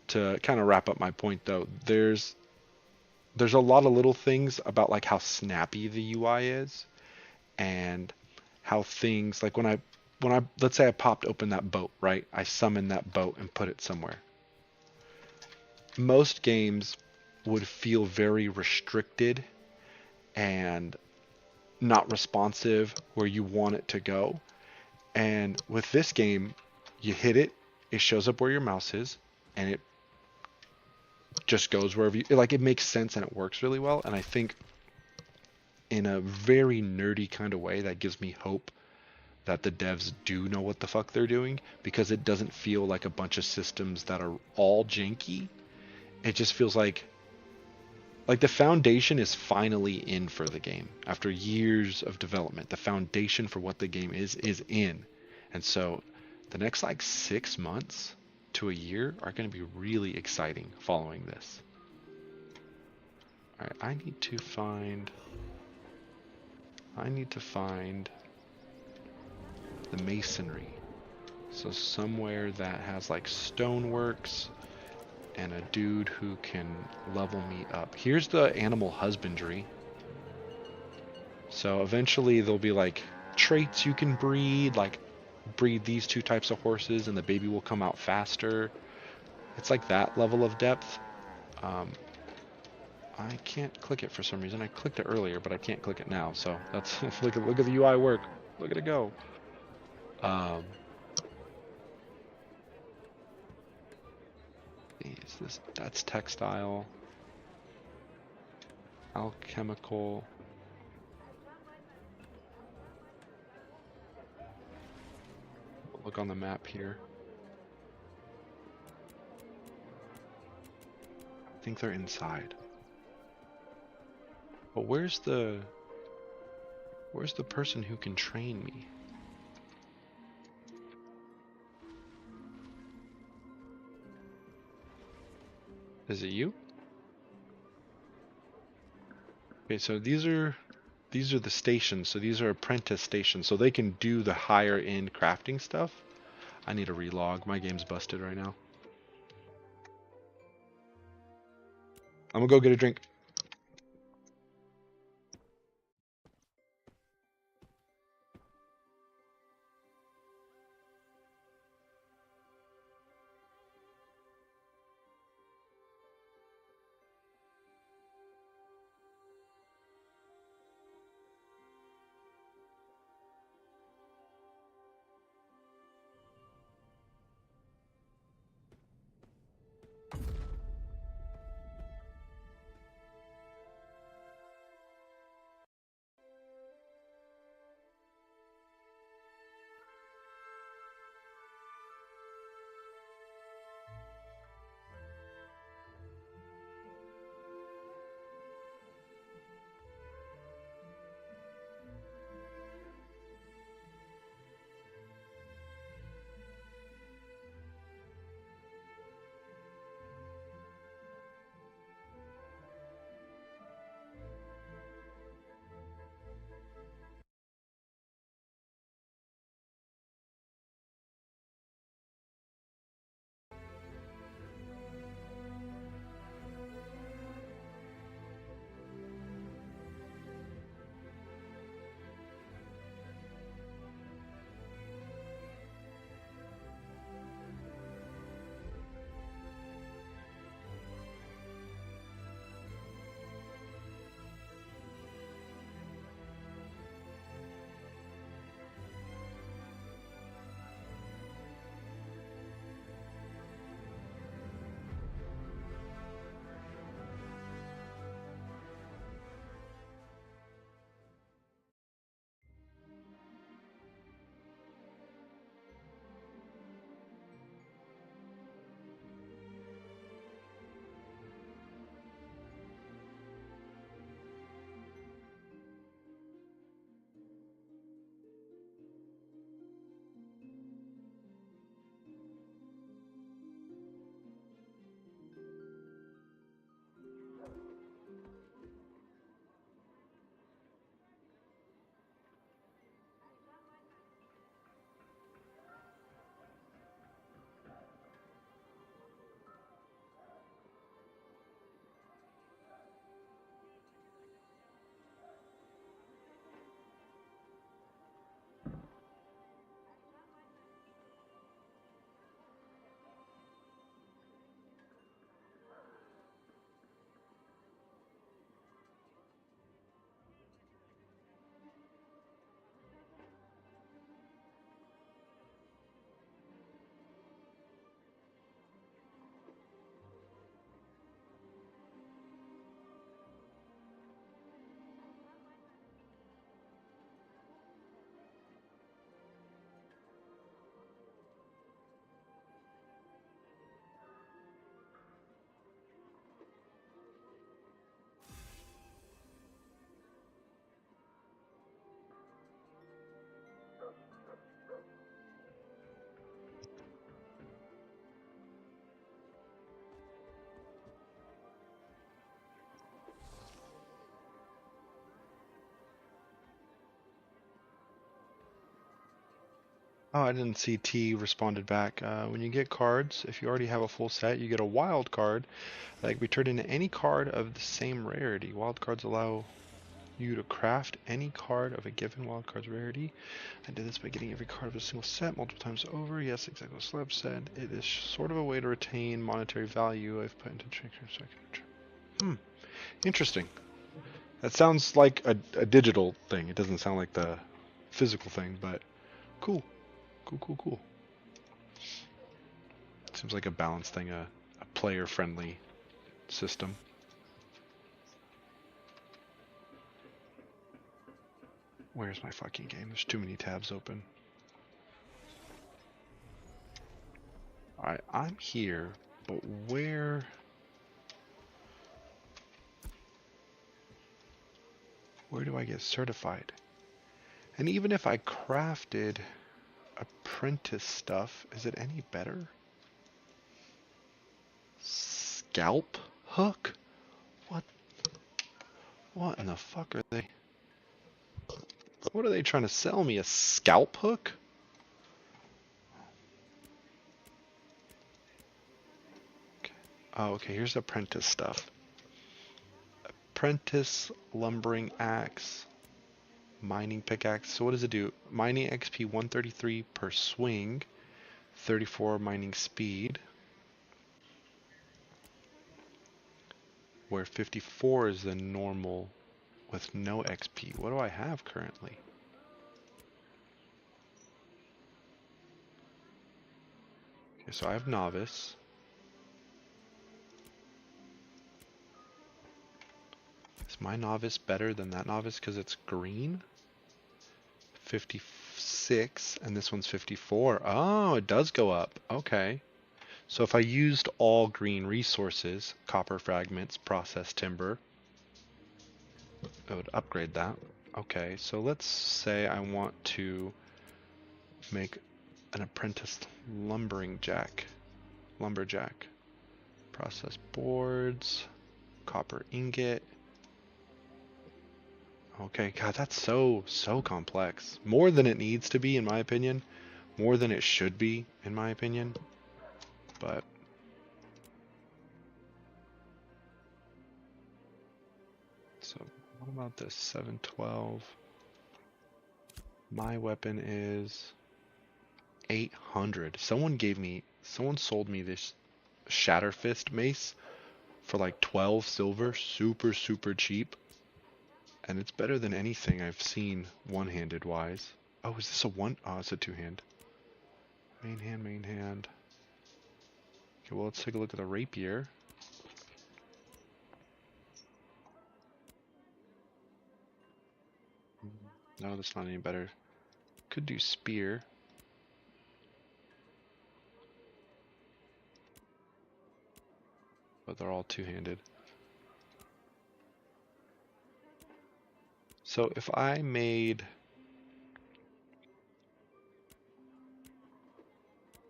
To kind of wrap up my point though, there's a lot of little things about like how snappy the UI is and how things like when I let's say I popped open that boat, right? I summoned that boat and put it somewhere. Most games would feel very restricted and not responsive where you want it to go. And with this game, you hit it, it shows up where your mouse is, and it just goes wherever you like. It makes sense and it works really well. And I think in a very nerdy kind of way that gives me hope that the devs do know what the fuck they're doing, because it doesn't feel like a bunch of systems that are all janky. It just feels like the foundation is finally in for the game after years of development. The foundation for what the game is in. And so the next like 6 months to a year are going to be really exciting following this. All right, I need to find the masonry. So somewhere that has like stoneworks and a dude who can level me up. Here's the animal husbandry. So eventually there'll be like traits you can breed, like breed these two types of horses and the baby will come out faster. It's like that level of depth. I can't click it for some reason. I clicked it earlier, but I can't click it now. So that's look at the UI work. Look at it go. Is this, that's textile, alchemical. Look on the map here. I think they're inside. But where's the person who can train me? Is it you? Okay, so these are the stations. So these are apprentice stations. So they can do the higher end crafting stuff. I need a relog. My game's busted right now. I'm gonna go get a drink. Oh, I didn't see T responded back. When you get cards, if you already have a full set, you get a wild card that can be turned into any card of the same rarity. Wild cards allow you to craft any card of a given wild card's rarity. I did this by getting every card of a single set multiple times over. Yes, exactly what Slab said. It is sort of a way to retain monetary value I've put into second. Interesting. That sounds like a digital thing. It doesn't sound like the physical thing, but cool. Cool. Seems like a balanced thing a player-friendly system. Where's my fucking game? There's too many tabs open. Alright, I'm here, but where do I get certified? And even if I crafted apprentice stuff, is it any better? Scalp hook? What in the fuck are they? What are they trying to sell me? A scalp hook? Okay. Oh, okay, here's apprentice stuff. Apprentice lumbering axe. Mining pickaxe. So what does it do? Mining XP 133 per swing. 34 mining speed. Where 54 is the normal with no XP. What do I have currently? Okay, so I have novice. Is my novice better than that novice because it's green? 56, and this one's 54. Oh, it does go up. Okay. So if I used all green resources, copper fragments, processed timber, it would upgrade that. Okay, so let's say I want to make an apprentice lumberjack. Process boards, copper ingot. Okay, God, that's so complex. More than it needs to be, in my opinion. More than it should be, in my opinion. But so what about this 712? My weapon is 800. Someone sold me this Shatterfist mace for like 12 silver, super cheap. And it's better than anything I've seen one-handed wise. Oh, is this a one? Oh, it's a two-hand. Main hand. Okay, well, let's take a look at the rapier. No, that's not any better. Could do spear. But they're all two-handed. So if I made...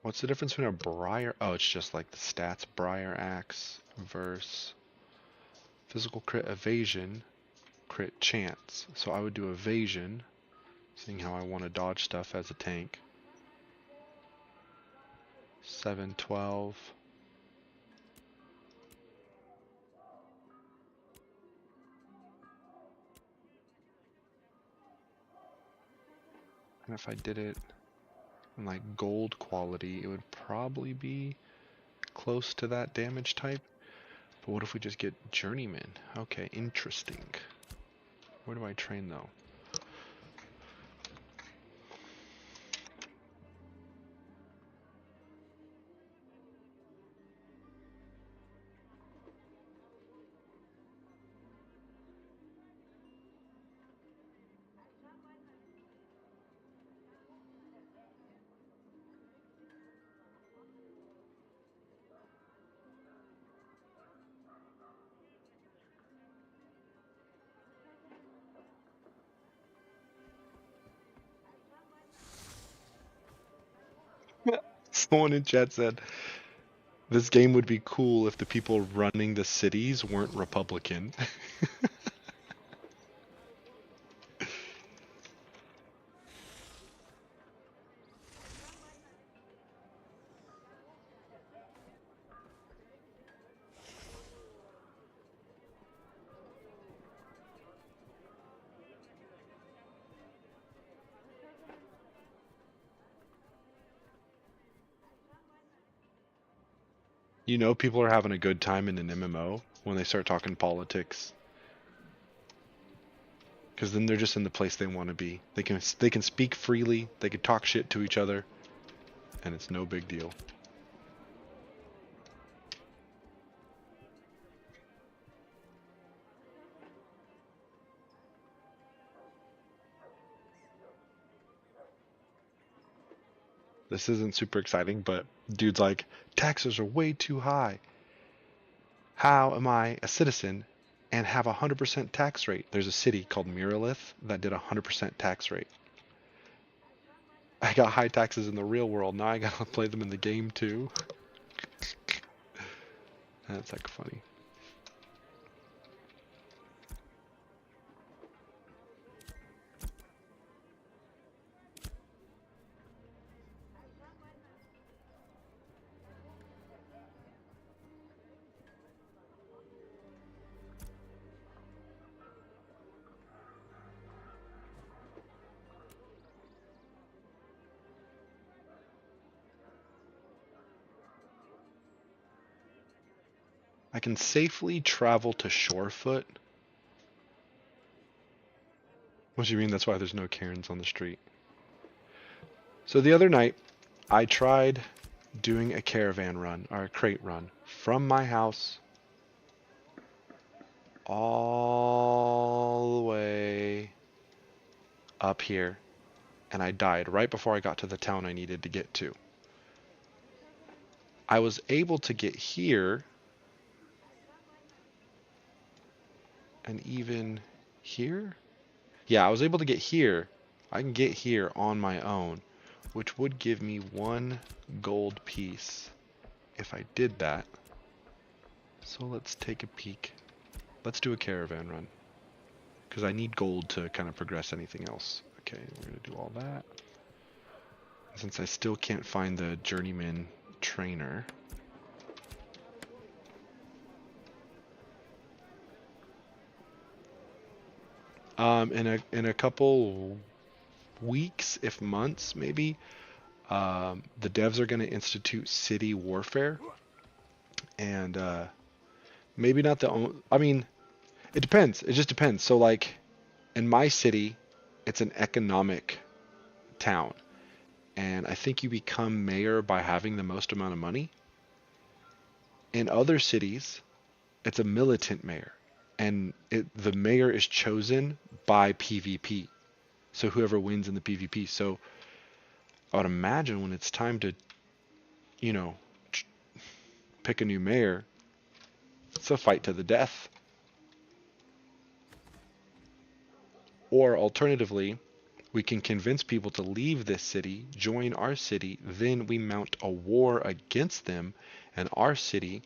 What's the difference between a briar... Oh, it's just like the stats. Briar axe versus physical crit evasion, crit chance. So I would do evasion, seeing how I want to dodge stuff as a tank. 712. And if I did it in like gold quality, it would probably be close to that damage type. But what if we just get journeyman? Okay, interesting. Where do I train though? Someone in chat said, this game would be cool if the people running the cities weren't Republican. You know people are having a good time in an MMO when they start talking politics. Because then they're just in the place they want to be. They can speak freely, they can talk shit to each other, and it's no big deal. This isn't super exciting, but dude's like, taxes are way too high. How am I a citizen and have a 100% tax rate? There's a city called Muralith that did a 100% tax rate. I got high taxes in the real world. Now I gotta play them in the game too. That's like funny. I can safely travel to Shorefoot. What do you mean? That's why there's no Karens on the street. So the other night, I tried doing a caravan run, or a crate run, from my house all the way up here, and I died right before I got to the town I needed to get to. I was able to get here, and even here? Yeah, I was able to get here. I can get here on my own, which would give me 1 gold piece if I did that. So let's take a peek. Let's do a caravan run, because I need gold to kind of progress anything else. Okay, we're going to do all that. Since I still can't find the journeyman trainer. In a couple weeks, if months, maybe, the devs are going to institute city warfare, and maybe not the only. I mean, it depends. It just depends. So, like, in my city, it's an economic town, and I think you become mayor by having the most amount of money. In other cities, it's a militant mayor, and the mayor is chosen by PvP. So whoever wins in the PvP. So I would imagine when it's time to, you know, pick a new mayor, it's a fight to the death. Or alternatively, we can convince people to leave this city, join our city, then we mount a war against them, and our city,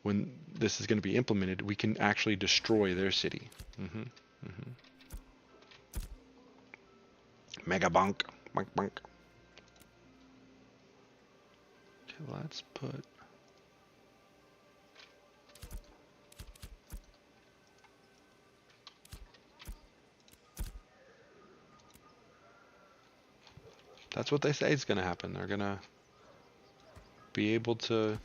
when this is going to be implemented, we can actually destroy their city. Mega bonk. Bonk, bonk. Okay, let's put... That's what they say is going to happen. They're going to be able to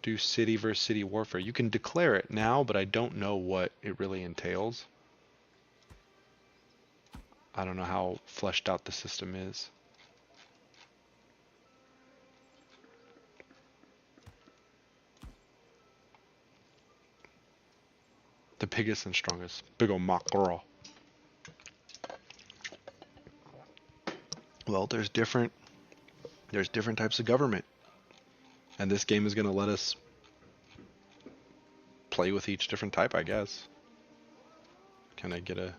do city versus city warfare. You can declare it now, but I don't know what it really entails. I don't know how fleshed out the system is. The biggest and strongest. Big ol' mackerel. Well, there's different types of government. And this game is going to let us play with each different type, I guess. Can I get a...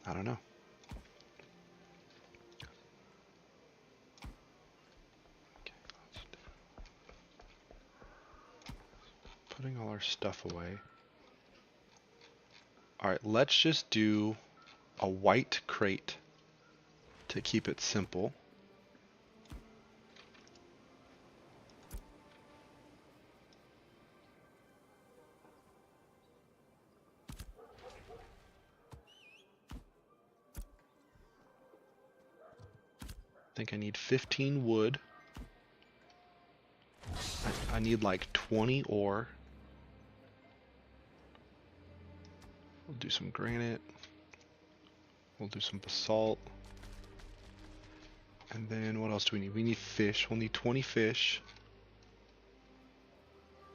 I don't know. Okay, putting all our stuff away. Alright, let's just do a white crate to keep it simple. I think I need 15 wood. I need like 20 ore. We'll do some granite. We'll do some basalt. And then what else do we need? We need fish. We'll need 20 fish.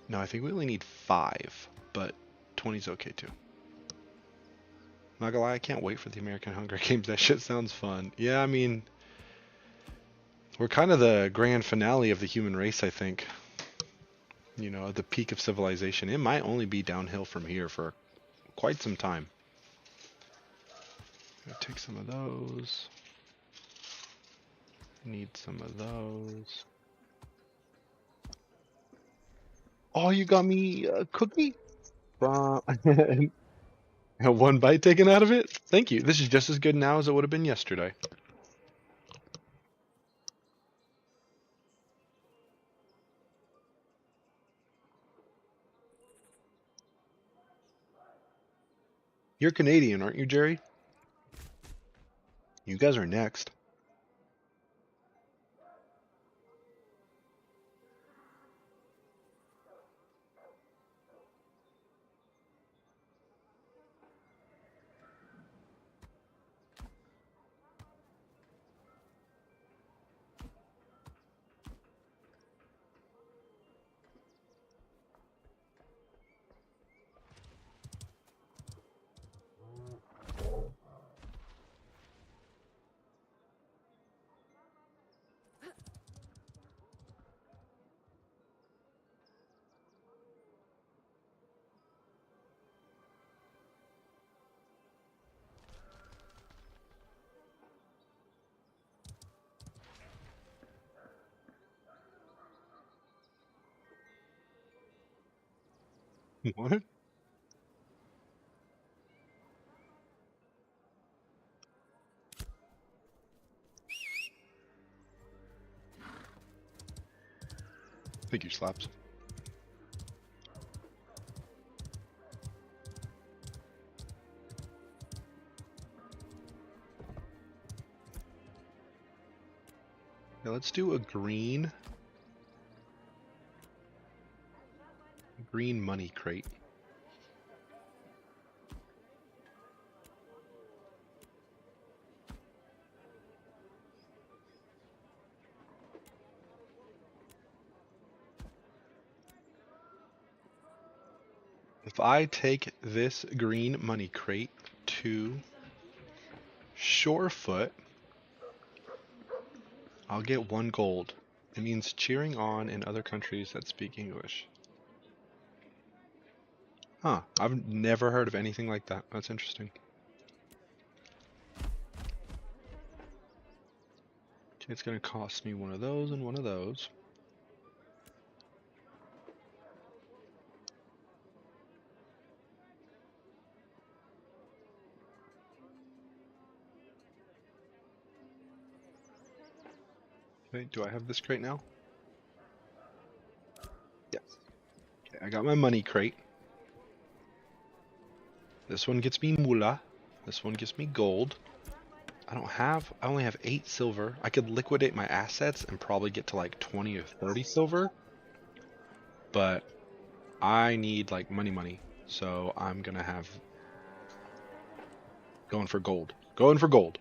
No, I think we only need 5, but 20 is okay too. Not gonna lie, I can't wait for the American Hunger Games. That shit sounds fun. Yeah, I mean, We're kind of the grand finale of the human race, I think. You know, at the peak of civilization. It might only be downhill from here for quite some time. Gonna take some of those. Need some of those. Oh, you got me a cookie? One bite taken out of it? Thank you. This is just as good now as it would have been yesterday. You're Canadian, aren't you, Jerry? You guys are next. What? Figure slaps. Yeah, let's do a green money crate. If I take this green money crate to Shorefoot, I'll get 1 gold. It means cheering on in other countries that speak English. Huh, I've never heard of anything like that. That's interesting. Okay, it's gonna cost me one of those and one of those. Okay, do I have this crate now? Yes. Okay, I got my money crate. This one gets me moolah. This one gets me gold. I only have 8 silver. I could liquidate my assets and probably get to like 20 or 30 silver. But I need like money. So I'm gonna have going for gold. Going for gold.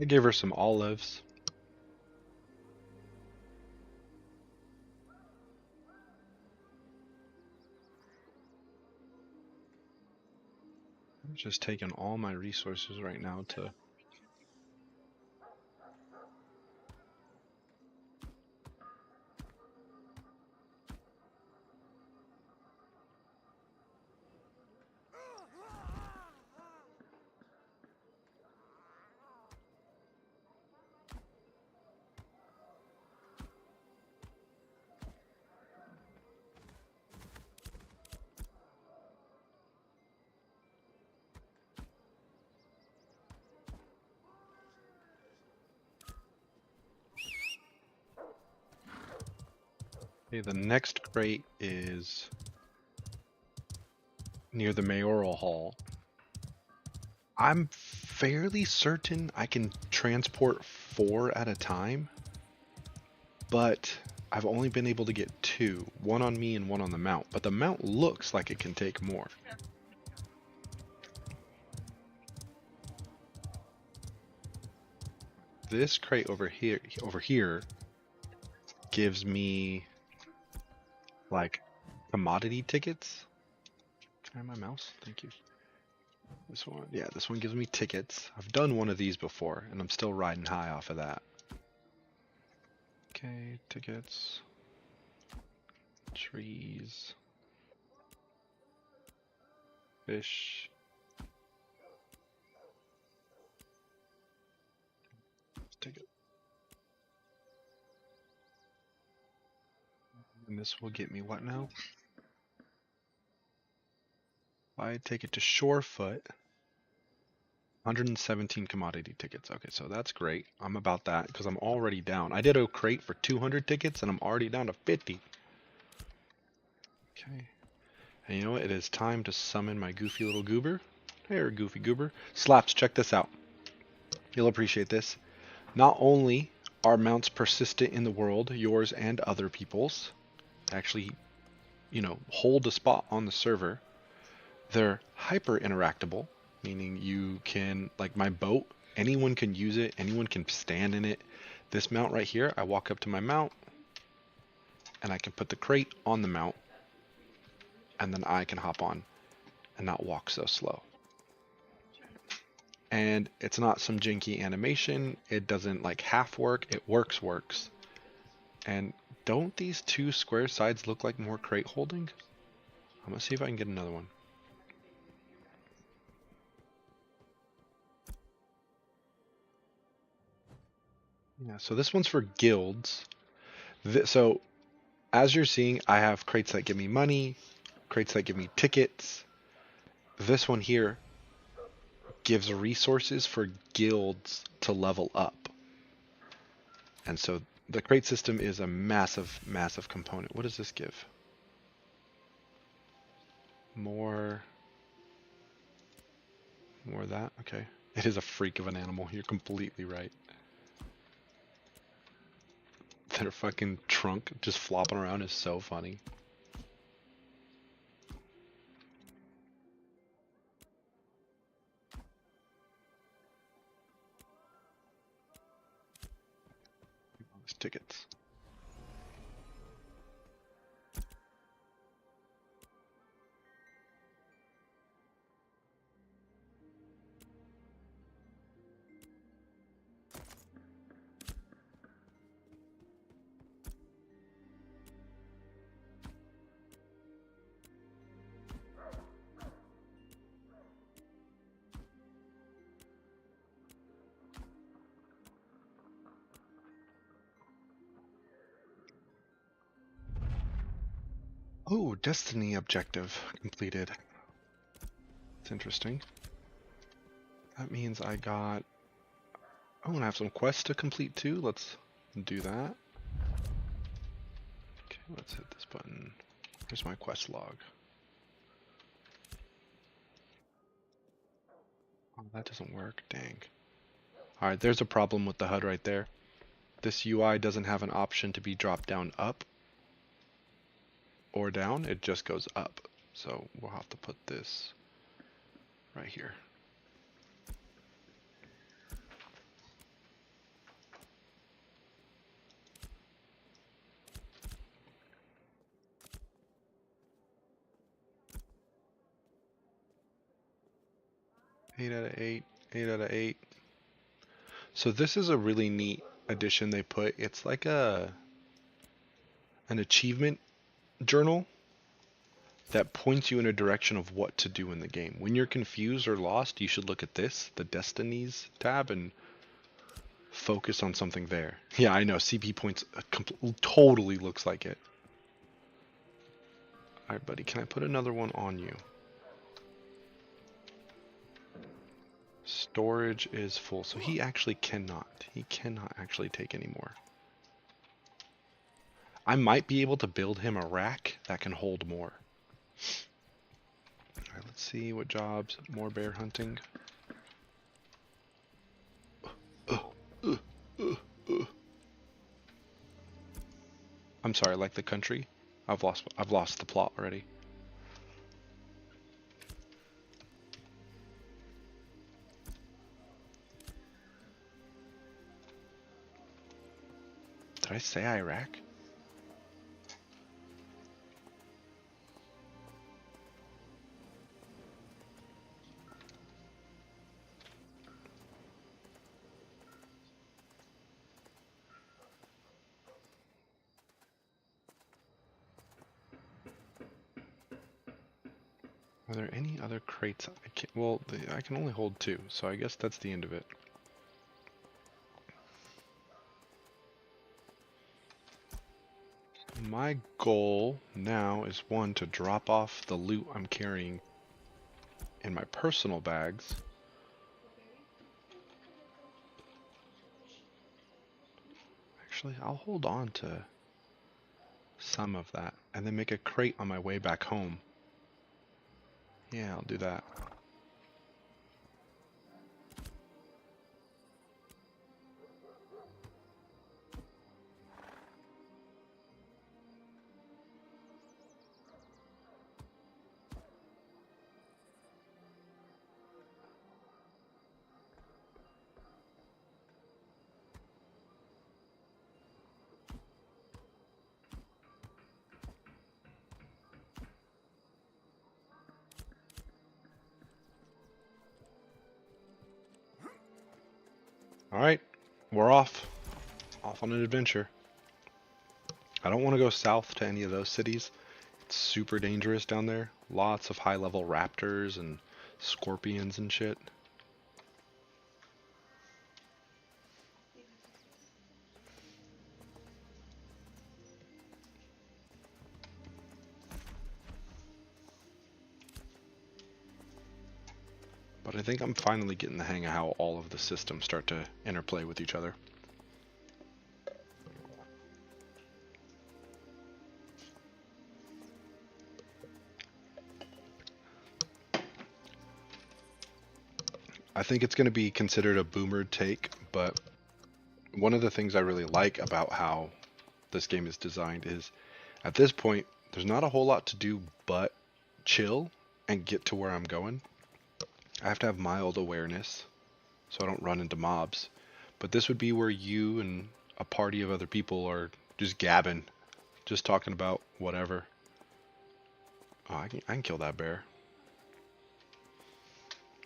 I gave her some olives. I'm just taking all my resources right now to... Okay, the next crate is near the mayoral hall. I'm fairly certain I can transport 4 at a time, but I've only been able to get 2, one on me and one on the mount, but the mount looks like it can take more. this crate over here gives me like commodity tickets. Can I have my mouse? Thank you. This one, yeah, this one gives me tickets. I've done one of these before, and I'm still riding high off of that. Okay, tickets. Trees. Fish. Ticket. And this will get me what now? I take it to Shorefoot. 117 commodity tickets. Okay, so that's great. I'm about that because I'm already down. I did a crate for 200 tickets and I'm already down to 50. Okay. And you know what? It is time to summon my goofy little goober. Here, goofy goober. Slaps, check this out. You'll appreciate this. Not only are mounts persistent in the world, yours and other people's, actually, you know, hold a spot on the server, they're hyper interactable, meaning you can, like my boat, anyone can use it, anyone can stand in it. This mount right here, I walk up to my mount, and I can put the crate on the mount, and then I can hop on and not walk so slow. And it's not some janky animation. It doesn't like half work. It works. And don't these two square sides look like more crate holding? I'm gonna see if I can get another one. Yeah, so this one's for guilds. So as you're seeing, I have crates that give me money, crates that give me tickets. This one here gives resources for guilds to level up. And so the crate system is a massive component. What does this give? More of that? Okay. It is a freak of an animal. You're completely right. Their fucking trunk just flopping around is so funny. These tickets. Oh, Destiny objective completed. It's interesting. That means I got... Oh, and I have some quests to complete too. Let's do that. Okay, let's hit this button. Here's my quest log. Oh, that doesn't work. Dang. Alright, there's a problem with the HUD right there. This UI doesn't have an option to be dropped down up or down. It just goes up. So we'll have to put this right here. Eight out of 8, 8 out of 8. So this is a really neat addition they put. It's like an achievement journal that points you in a direction of what to do in the game. When you're confused or lost, you should look at this, the Destinies tab, and focus on something there. Yeah, I know, CP points totally looks like it. Alright, buddy, can I put another one on you? Storage is full, so he actually cannot. He cannot actually take any more. I might be able to build him a rack that can hold more. Alright, let's see what jobs. More bear hunting. I'm sorry, like the country? I've lost the plot already. Did I say Iraq? Are there any other crates? I can't, well, I can only hold 2, so I guess that's the end of it. My goal now is 1, to drop off the loot I'm carrying in my personal bags. Actually, I'll hold on to some of that and then make a crate on my way back home. Yeah, I'll do that. Alright, we're off. Off on an adventure. I don't want to go south to any of those cities. It's super dangerous down there. Lots of high-level raptors and scorpions and shit. But I think I'm finally getting the hang of how all of the systems start to interplay with each other. I think it's going to be considered a boomer take, but one of the things I really like about how this game is designed is, at this point, there's not a whole lot to do but chill and get to where I'm going. I have to have mild awareness so I don't run into mobs. But this would be where you and a party of other people are just gabbing, just talking about whatever. Oh, I can kill that bear.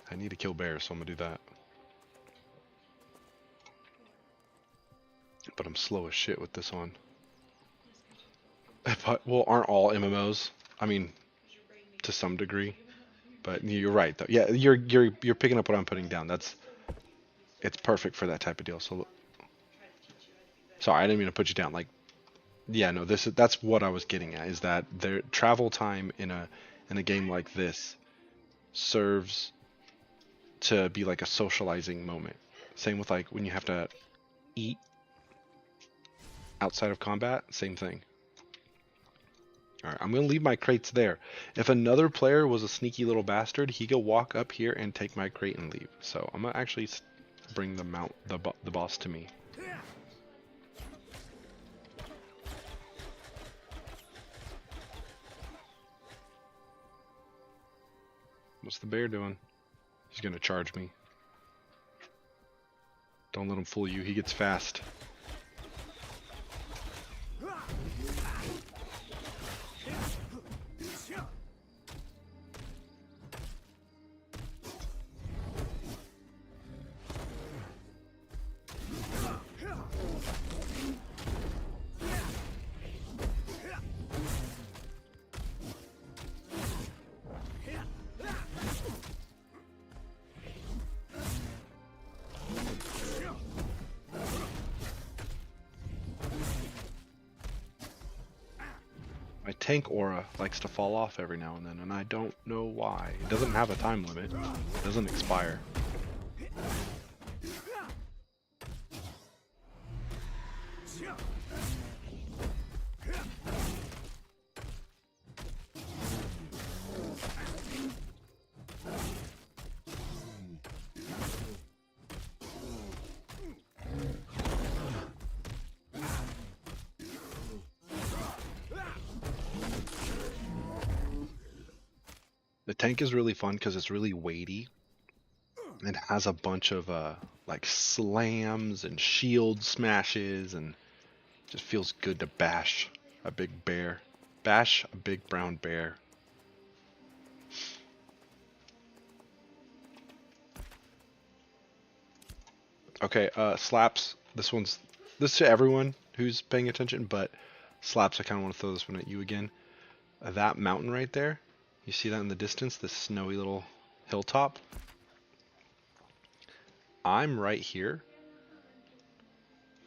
I need to kill bears, so I'm gonna do that. But I'm slow as shit with this one. But, well, aren't all MMOs? I mean, to some degree. But you're right, though. Yeah, you're picking up what I'm putting down. It's perfect for that type of deal. So, sorry, I didn't mean to put you down. Like, yeah, no, that's what I was getting at. Is that their travel time in a game like this serves to be like a socializing moment. Same with like when you have to eat outside of combat. Same thing. Alright, I'm going to leave my crates there. If another player was a sneaky little bastard, he could walk up here and take my crate and leave. So I'm going to actually bring the boss to me. What's the bear doing? He's going to charge me. Don't let him fool you. He gets fast. My tank aura likes to fall off every now and then, and I don't know why. It doesn't have a time limit. It doesn't expire. The tank is really fun because it's really weighty. It has a bunch of like slams and shield smashes, and Just feels good to bash a big bear. Bash a big brown bear. Okay, slaps. This is to everyone who's paying attention, but slaps, I kind of want to throw this one at you again. That mountain right there, you see that in the distance, this snowy little hilltop? I'm right here.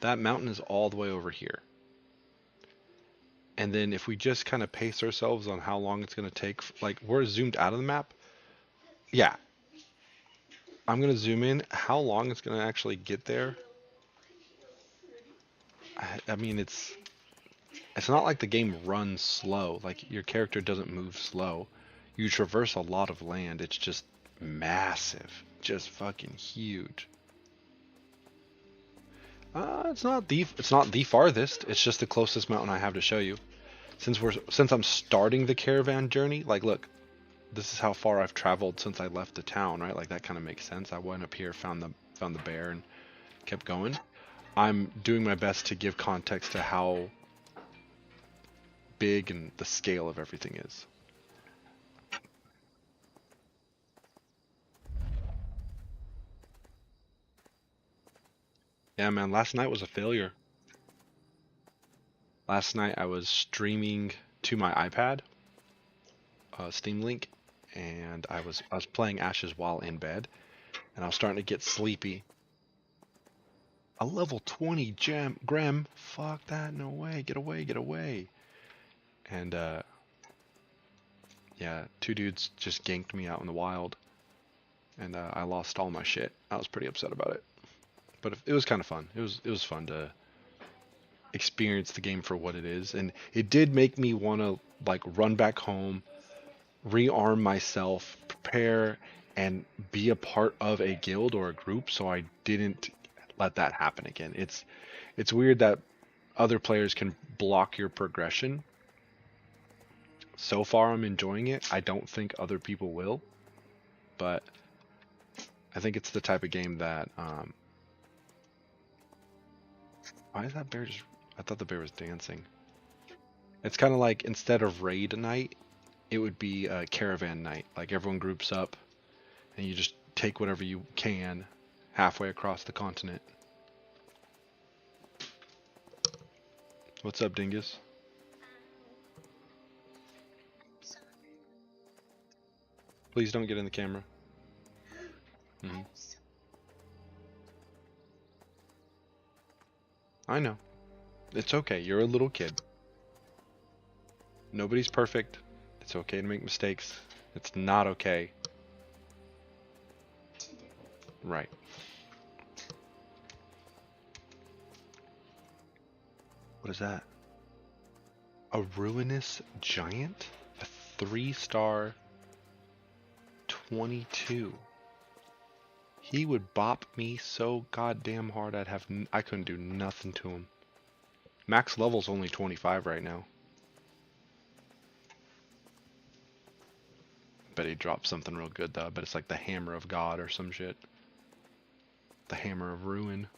That mountain is all the way over here. And then if we just kind of pace ourselves on how long it's going to take, like we're zoomed out of the map. Yeah. I'm going to zoom in. How long it's going to actually get there? I mean, it's not like the game runs slow. Like your character doesn't move slow. You traverse a lot of land. It's just massive. Just fucking huge. It's not the farthest. It's just the closest mountain I have to show you. Since I'm starting the caravan journey, like look, this is how far I've traveled since I left the town, right? Like that kind of makes sense. I went up here, found the bear, and kept going. I'm doing my best to give context to how big and the scale of everything is. Yeah, man, last night was a failure. Last night I was streaming to my iPad, Steam Link, and I was playing Ashes while in bed, and I was starting to get sleepy. A level 20 Grem, fuck that, no way, get away, get away. And yeah, two dudes just ganked me out in the wild, and I lost all my shit. I was pretty upset about it, but it was kind of fun. It was fun to experience the game for what it is, and it did make me want to like run back home, rearm myself, prepare, and be a part of a guild or a group, so I didn't let that happen again. It's weird that other players can block your progression. So far I'm enjoying it. I don't think other people will, but I think it's the type of game that why is that bear just, I thought the bear was dancing. It's kind of like instead of raid night, it would be a caravan night. Like everyone groups up and you just take whatever you can halfway across the continent. What's up, Dingus? Please don't get in the camera. Mm-hmm. I know. It's okay. You're a little kid. Nobody's perfect. It's okay to make mistakes. It's not okay. Right. What is that? A ruinous giant? A 3-star 22. He would bop me so goddamn hard I couldn't do nothing to him. Max level's only 25 right now. Bet he dropped something real good though. But it's like the Hammer of God or some shit. The Hammer of Ruin.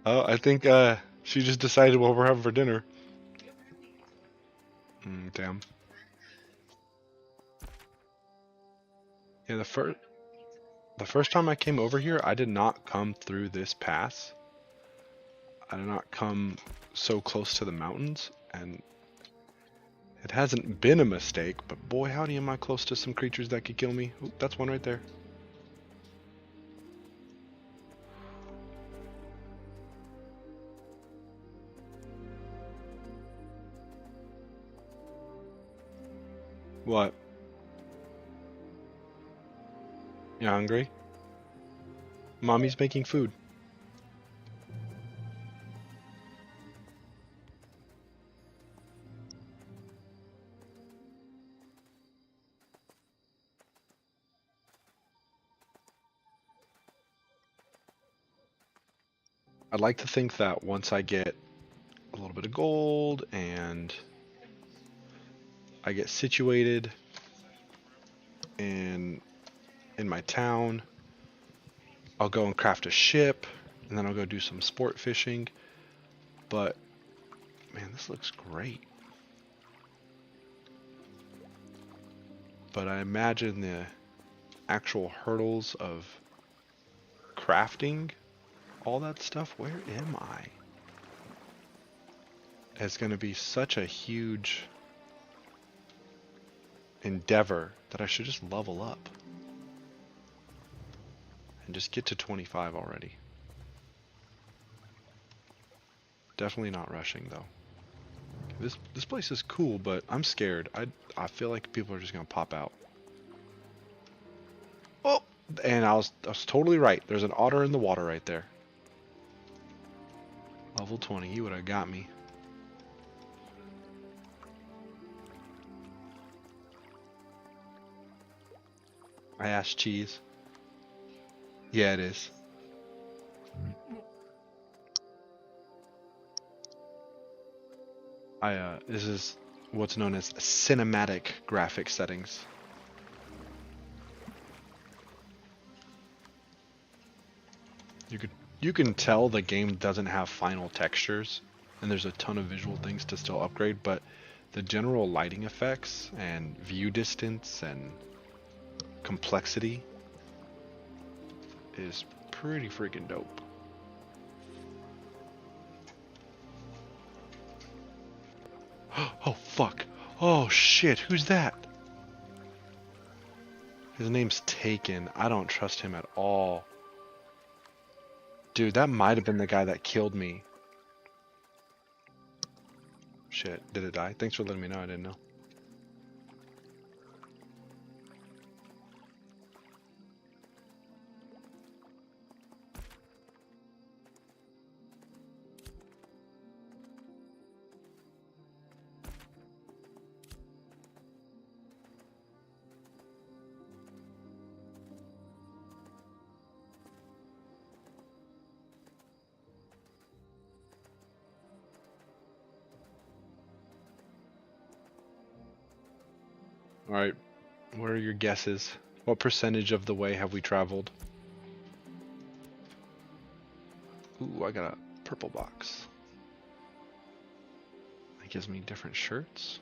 Oh, I think she just decided what we're having for dinner. Damn. Yeah, the first time I came over here, I did not come through this pass. I did not come so close to the mountains, and it hasn't been a mistake, but boy howdy am I close to some creatures that could kill me. Oop, that's one right there. What? You hungry? Mommy's making food. I'd like to think that once I get a little bit of gold and I get situated in my town, I'll go and craft a ship, and then I'll go do some sport fishing. But man, this looks great. But I imagine the actual hurdles of crafting all that stuff, where am I? It's going to be such a huge endeavor that I should just level up and just get to 25 already. Definitely not rushing though. This place is cool, but I'm scared. I feel like people are just gonna pop out. Oh, and I was totally right. There's an otter in the water right there. Level 20. He would have got me. I asked cheese. Yeah, it is. This is what's known as cinematic graphic settings. You can tell the game doesn't have final textures, and there's a ton of visual things to still upgrade, but the general lighting effects and view distance and complexity is pretty freaking dope. Oh fuck. Oh shit, who's that? His name's Taken. I don't trust him at all. Dude, that might have been the guy that killed me. Shit, did it die? Thanks for letting me know, I didn't know. Alright, what are your guesses? What percentage of the way have we traveled? Ooh, I got a purple box. That gives me different shirts.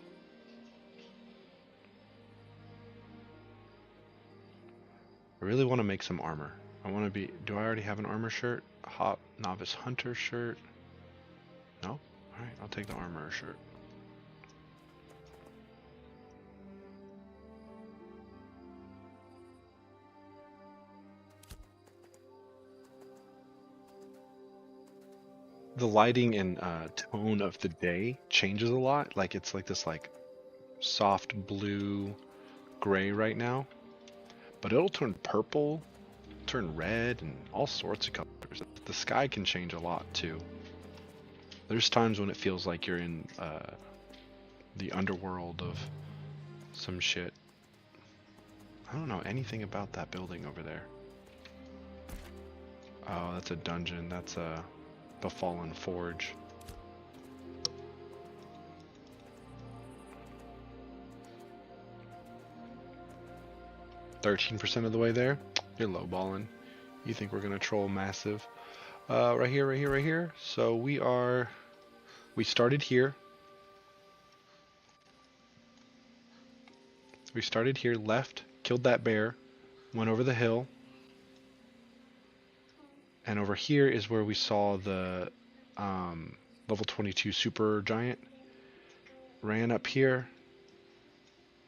I really want to make some armor. I want to be... Do I already have an armor shirt? A hot novice hunter shirt? No? Alright, I'll take the armor shirt. The lighting and tone of the day changes a lot. Like it's like this like soft blue gray right now, but it'll turn purple, turn red, and all sorts of colors. The sky can change a lot too. There's times when it feels like you're in the underworld of some shit. I don't know anything about that building over there. Oh, that's a dungeon. That's the Fallen Forge. %of the way there? You're lowballing. You think we're gonna troll massive? Right here, right here, right here. So we started here. We started here, left, killed that bear, went over the hill, and over here is where we saw the level 22 super giant. Ran up here.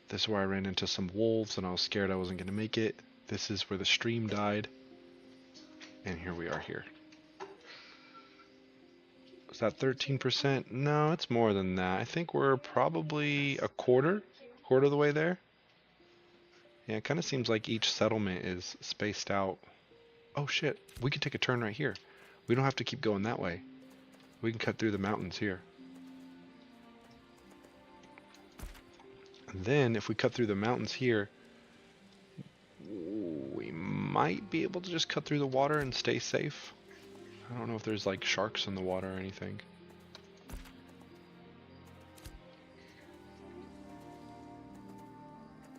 This is where I ran into some wolves and I was scared I wasn't going to make it. This is where the stream died. And here we are here. Is that 13%? No, it's more than that. I think we're probably a quarter of the way there. Yeah, it kind of seems like each settlement is spaced out. Oh shit, we could take a turn right here. We don't have to keep going that way. We can cut through the mountains here. And then if we cut through the mountains here, we might be able to just cut through the water and stay safe. I don't know if there's like sharks in the water or anything.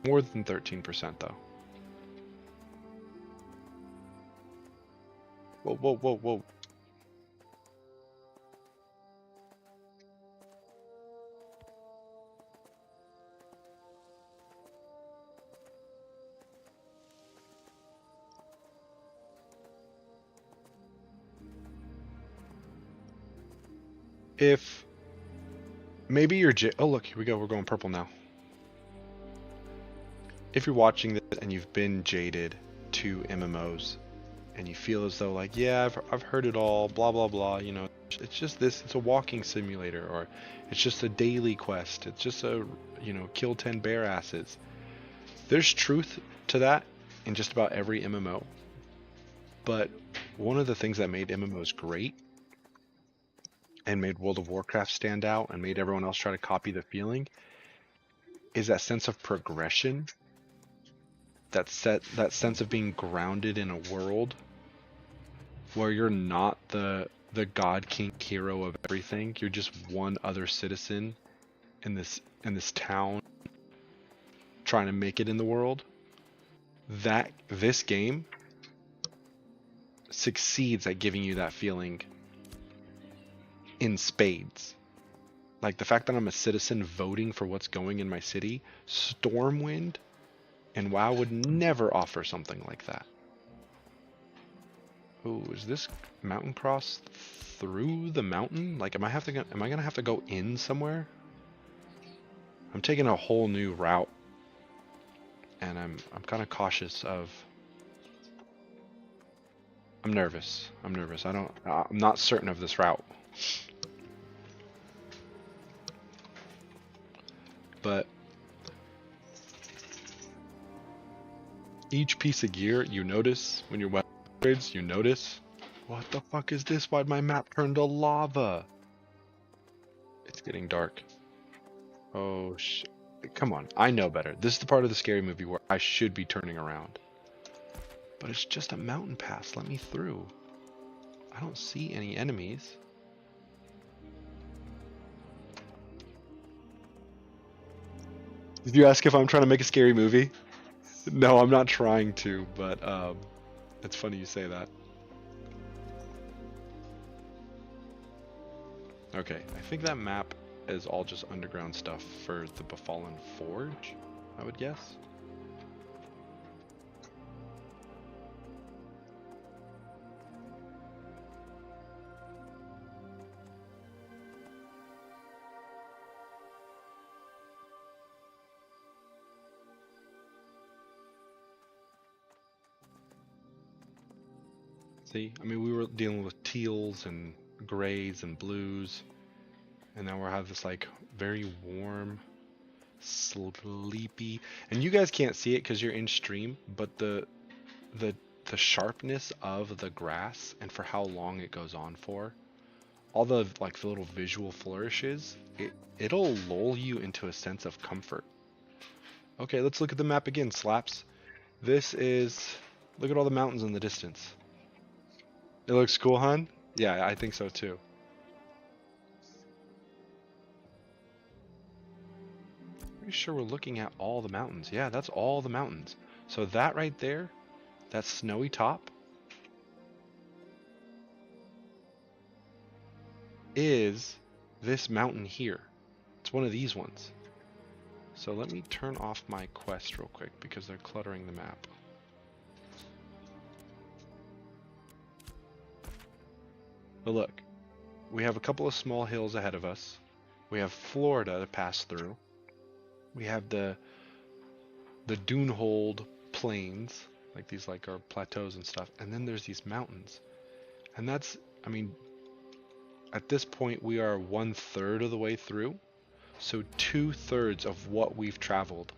More than 13% though. Whoa, whoa, whoa, whoa. If maybe you're oh look, here we go, we're going purple now. If you're watching this and you've been jaded to MMOs and you feel as though like, yeah, I've heard it all, blah blah blah, you know, it's just this, it's a walking simulator, or it's just a daily quest, it's just a, you know, kill 10 bear asses. There's truth to that in just about every MMO. But one of the things that made MMOs great and made World of Warcraft stand out and made everyone else try to copy the feeling is that sense of progression, that sense of being grounded in a world where you're not the god king hero of everything. You're just one other citizen in this town trying to make it in the world. That this game succeeds at giving you that feeling in spades. Like the fact that I'm a citizen voting for what's going in my city, Stormwind and WoW would never offer something like that. Oh, is this mountain cross through the mountain? Like, am I gonna have to go in somewhere? I'm taking a whole new route, and I'm kind of cautious of. I'm nervous. I'm not certain of this route. But each piece of gear you notice when you're weapon upgrades, you notice, what the fuck is this? Why'd my map turn to lava? It's getting dark. Oh shit. Come on, I know better. This is the part of the scary movie where I should be turning around. But it's just a mountain pass. Let me through. I don't see any enemies. Did you ask if I'm trying to make a scary movie? No, I'm not trying to, but it's funny you say that. Okay, I think that map is all just underground stuff for the Befallen Forge, I would guess. See, I mean, we were dealing with teals and grays and blues, and now we have this like very warm, sleepy, and you guys can't see it because you're in stream, but the sharpness of the grass and for how long it goes on for, all the like the little visual flourishes, it'll lull you into a sense of comfort. Okay, let's look at the map again, Slaps. This is, look at all the mountains in the distance. It looks cool, hun? Yeah, I think so too. Pretty sure we're looking at all the mountains. Yeah, that's all the mountains. So that right there, that snowy top, is this mountain here. It's one of these ones. So let me turn off my quest real quick because they're cluttering the map. But look, we have a couple of small hills ahead of us. We have Florida to pass through. We have the Dunehold plains, like these like are plateaus and stuff. And then there's these mountains. And that's, I mean, at this point we are 1/3 of the way through. So 2/3 of what we've traveled,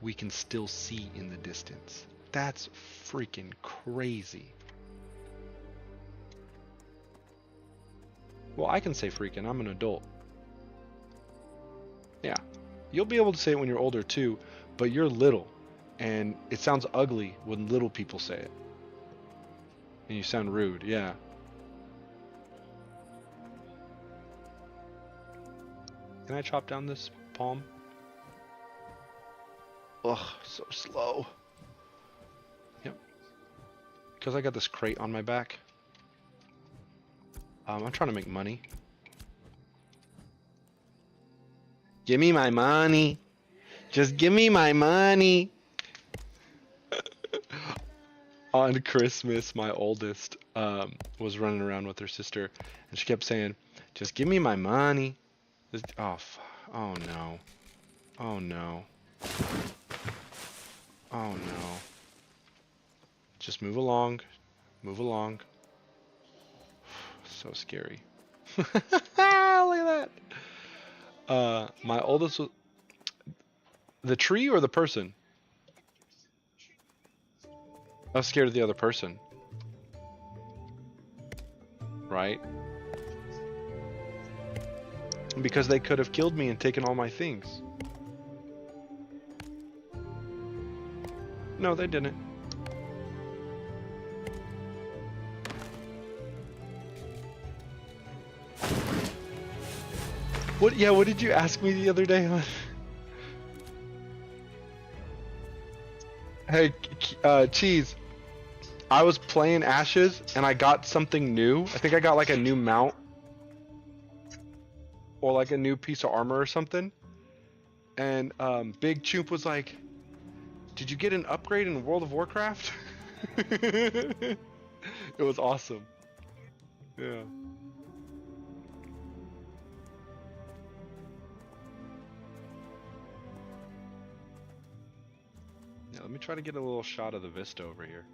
we can still see in the distance. That's freaking crazy. Well, I can say freaking, I'm an adult. Yeah, you'll be able to say it when you're older too, but you're little, and it sounds ugly when little people say it. And you sound rude, yeah. Can I chop down this palm? Ugh, so slow. Yep. Because I got this crate on my back. I'm trying to make money. Give me my money. Just give me my money. On Christmas, my oldest was running around with her sister, and she kept saying, "Just give me my money." Oh, oh no. Oh no. Oh no. Just move along. Move along. So scary. Look at that. My oldest was the tree or the person? I was scared of the other person. Right? Because they could have killed me and taken all my things. No, they didn't. What? Yeah, what did you ask me the other day, hon? Hey, Cheese. I was playing Ashes and I got something new. I think I got like a new mount. Or like a new piece of armor or something. And Big Choop was like, "Did you get an upgrade in World of Warcraft?" It was awesome. Yeah. Yeah, let me try to get a little shot of the vista over here.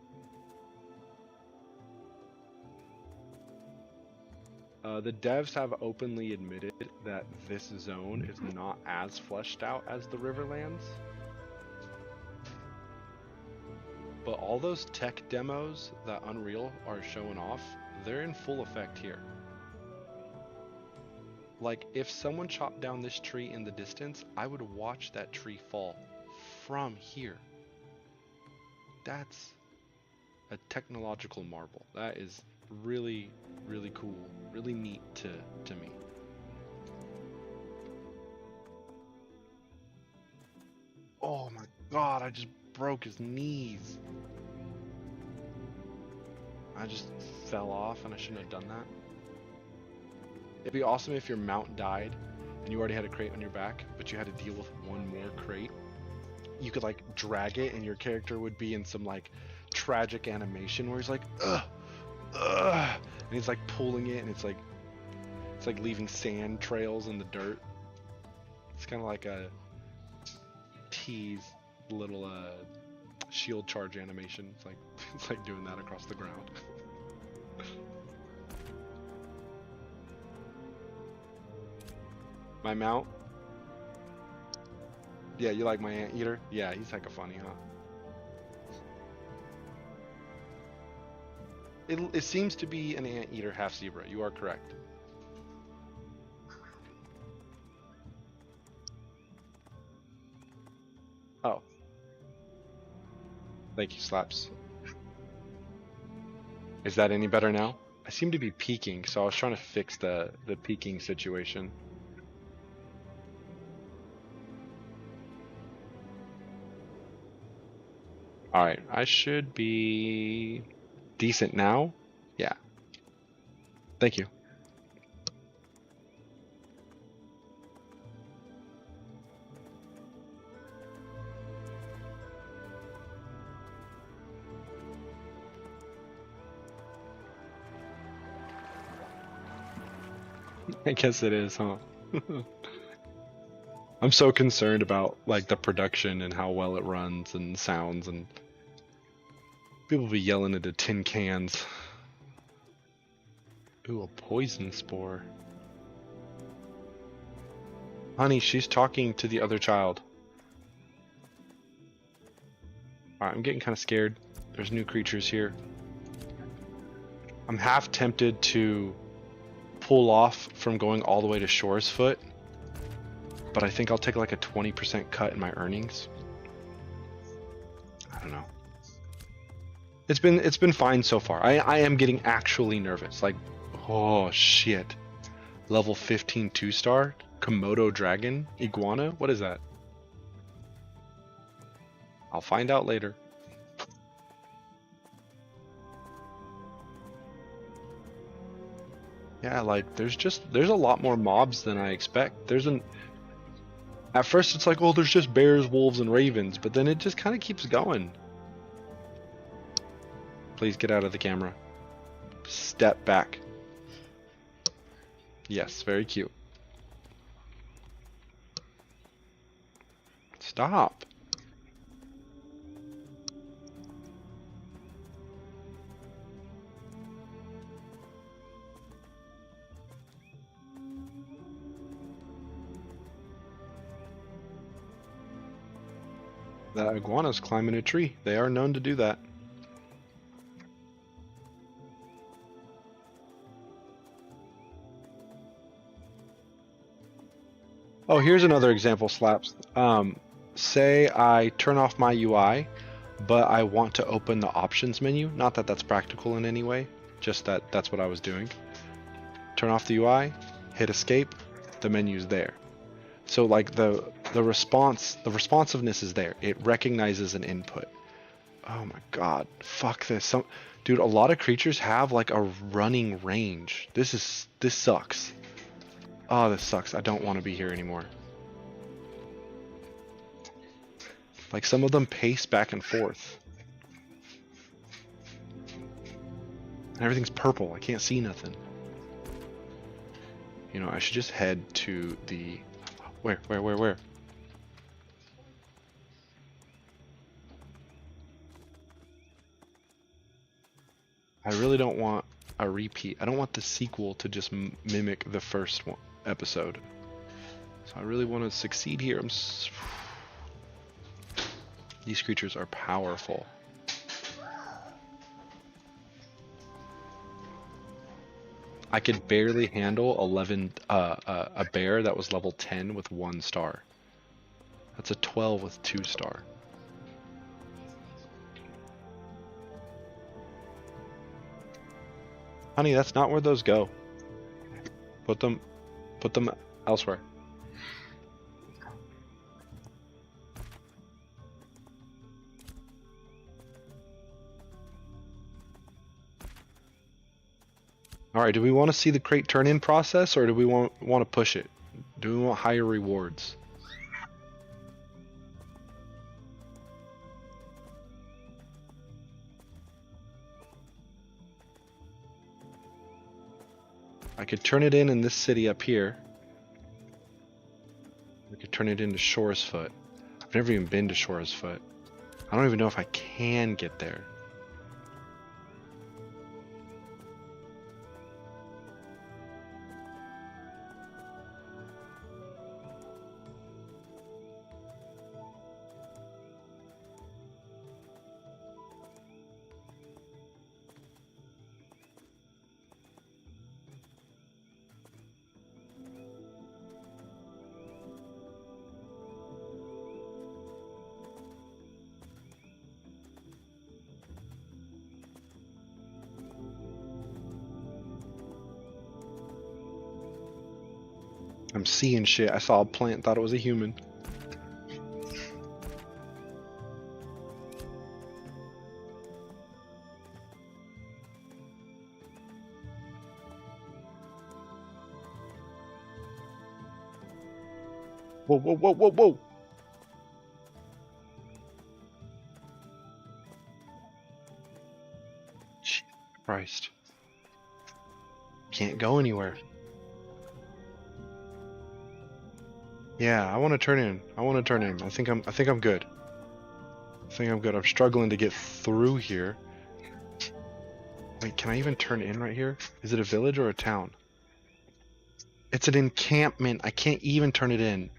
The devs have openly admitted that this zone is not as fleshed out as the Riverlands. But all those tech demos that Unreal are showing off, they're in full effect here. Like, if someone chopped down this tree in the distance, I would watch that tree fall from here. That's a technological marvel. That is really, really cool, really neat to me. Oh my god, I just broke his knees. I just fell off and I shouldn't have done that. It'd be awesome if your mount died and you already had a crate on your back, but you had to deal with one more crate. You could like drag it and your character would be in some like tragic animation where he's like, ugh, ugh, and he's like pulling it and it's like leaving sand trails in the dirt. It's kind of like a tease little shield charge animation. It's like doing that across the ground. My mount? Yeah, you like my anteater? Yeah, he's hecka funny, huh? It seems to be an anteater half zebra. You are correct. Oh. Thank you, Slaps. Is that any better now? I seem to be peaking, so I was trying to fix the peaking situation. Alright, I should be decent now. Yeah. Thank you. I guess it is, huh? I'm so concerned about like the production and how well it runs and sounds, and people be yelling into tin cans. Ooh, a poison spore. Honey, she's talking to the other child. Alright, I'm getting kind of scared. There's new creatures here. I'm half tempted to pull off from going all the way to Shore's Foot, but I think I'll take like a 20% cut in my earnings. I don't know. It's been fine so far. I am getting actually nervous. Like, oh shit. Level 15 2-star? Komodo dragon? Iguana? What is that? I'll find out later. Yeah, like there's a lot more mobs than I expect. At first it's like, oh, there's just bears, wolves, and ravens, but then it just kind of keeps going. Please get out of the camera. Step back. Yes, very cute. Stop. The iguana's climbing a tree. They are known to do that. Oh, here's another example, Slaps. Say I turn off my UI, but I want to open the options menu. Not that that's practical in any way, just that that's what I was doing. Turn off the UI, hit escape, the menu's there. So like the responsiveness is there. It recognizes an input. Oh my god, fuck this. Dude, a lot of creatures have like a running range. This sucks. Oh, this sucks. I don't want to be here anymore. Like some of them pace back and forth. And everything's purple. I can't see nothing. You know, I should just head to the... Where? I really don't want a repeat. I don't want the sequel to just mimic the first episode. So I really want to succeed here. These creatures are powerful. I could barely handle 11 a bear that was level 10 with 1 star. That's a 12 with 2 star. Honey, that's not where those go. Put them elsewhere. Alright, do we want to see the crate turn in process, or do we want to push it? Do we want higher rewards? I could turn it in this city up here. We could turn it into Shore's Foot. I've never even been to Shore's Foot. I don't even know if I can get there. I'm seeing shit. I saw a plant, thought it was a human. Whoa, whoa, whoa, whoa, whoa! Jesus Christ. Can't go anywhere. Yeah, I want to turn in. I want to turn in. I think I'm good. I think I'm good. I'm struggling to get through here. Wait, can I even turn in right here? Is it a village or a town? It's an encampment. I can't even turn it in.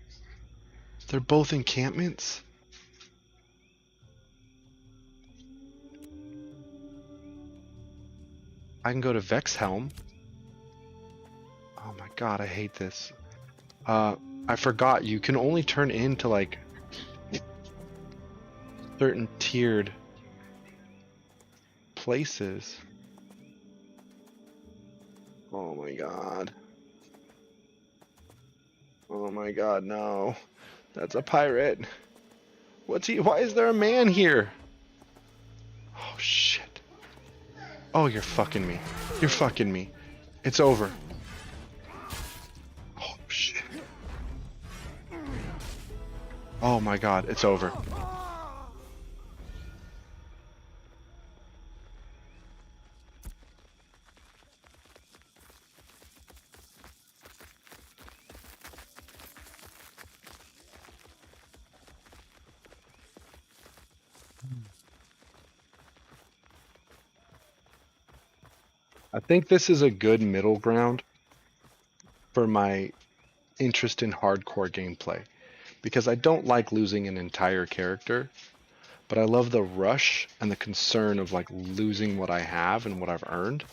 They're both encampments? I can go to Vexhelm. Oh my god, I hate this. I forgot you can only turn into like certain tiered places. Oh my god. Oh my god, no. That's a pirate. What's he? Why is there a man here? Oh shit. Oh, you're fucking me. You're fucking me. It's over. Oh shit. Oh my god, it's over. I think this is a good middle ground for my interest in hardcore gameplay because I don't like losing an entire character, but I love the rush and the concern of like losing what I have and what I've earned.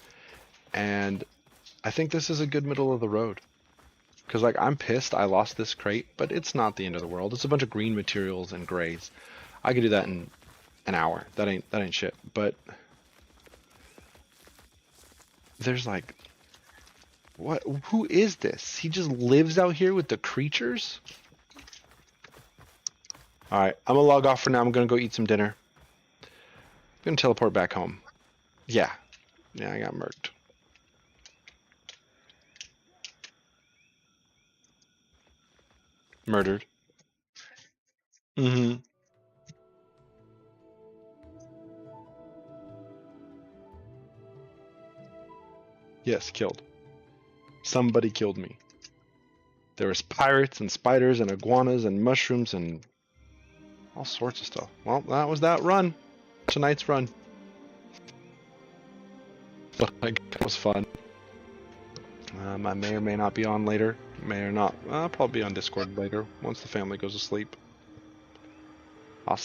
And I think this is a good middle of the road. Because like I'm pissed I lost this crate, but it's not the end of the world. It's a bunch of green materials and grays. I could do that in an hour. That ain't shit. But there's like what who is this? He just lives out here with the creatures? Alright, I'm gonna log off for now. I'm gonna go eat some dinner. I'm gonna teleport back home. Yeah. Yeah, I got murked. Murdered. Mm-hmm. Yes, killed. Somebody killed me. There was pirates and spiders and iguanas and mushrooms and all sorts of stuff. Well, that was that run. Tonight's run. But like, it was fun. I may or may not be on later. May or not. I'll probably be on Discord later once the family goes to sleep. I'll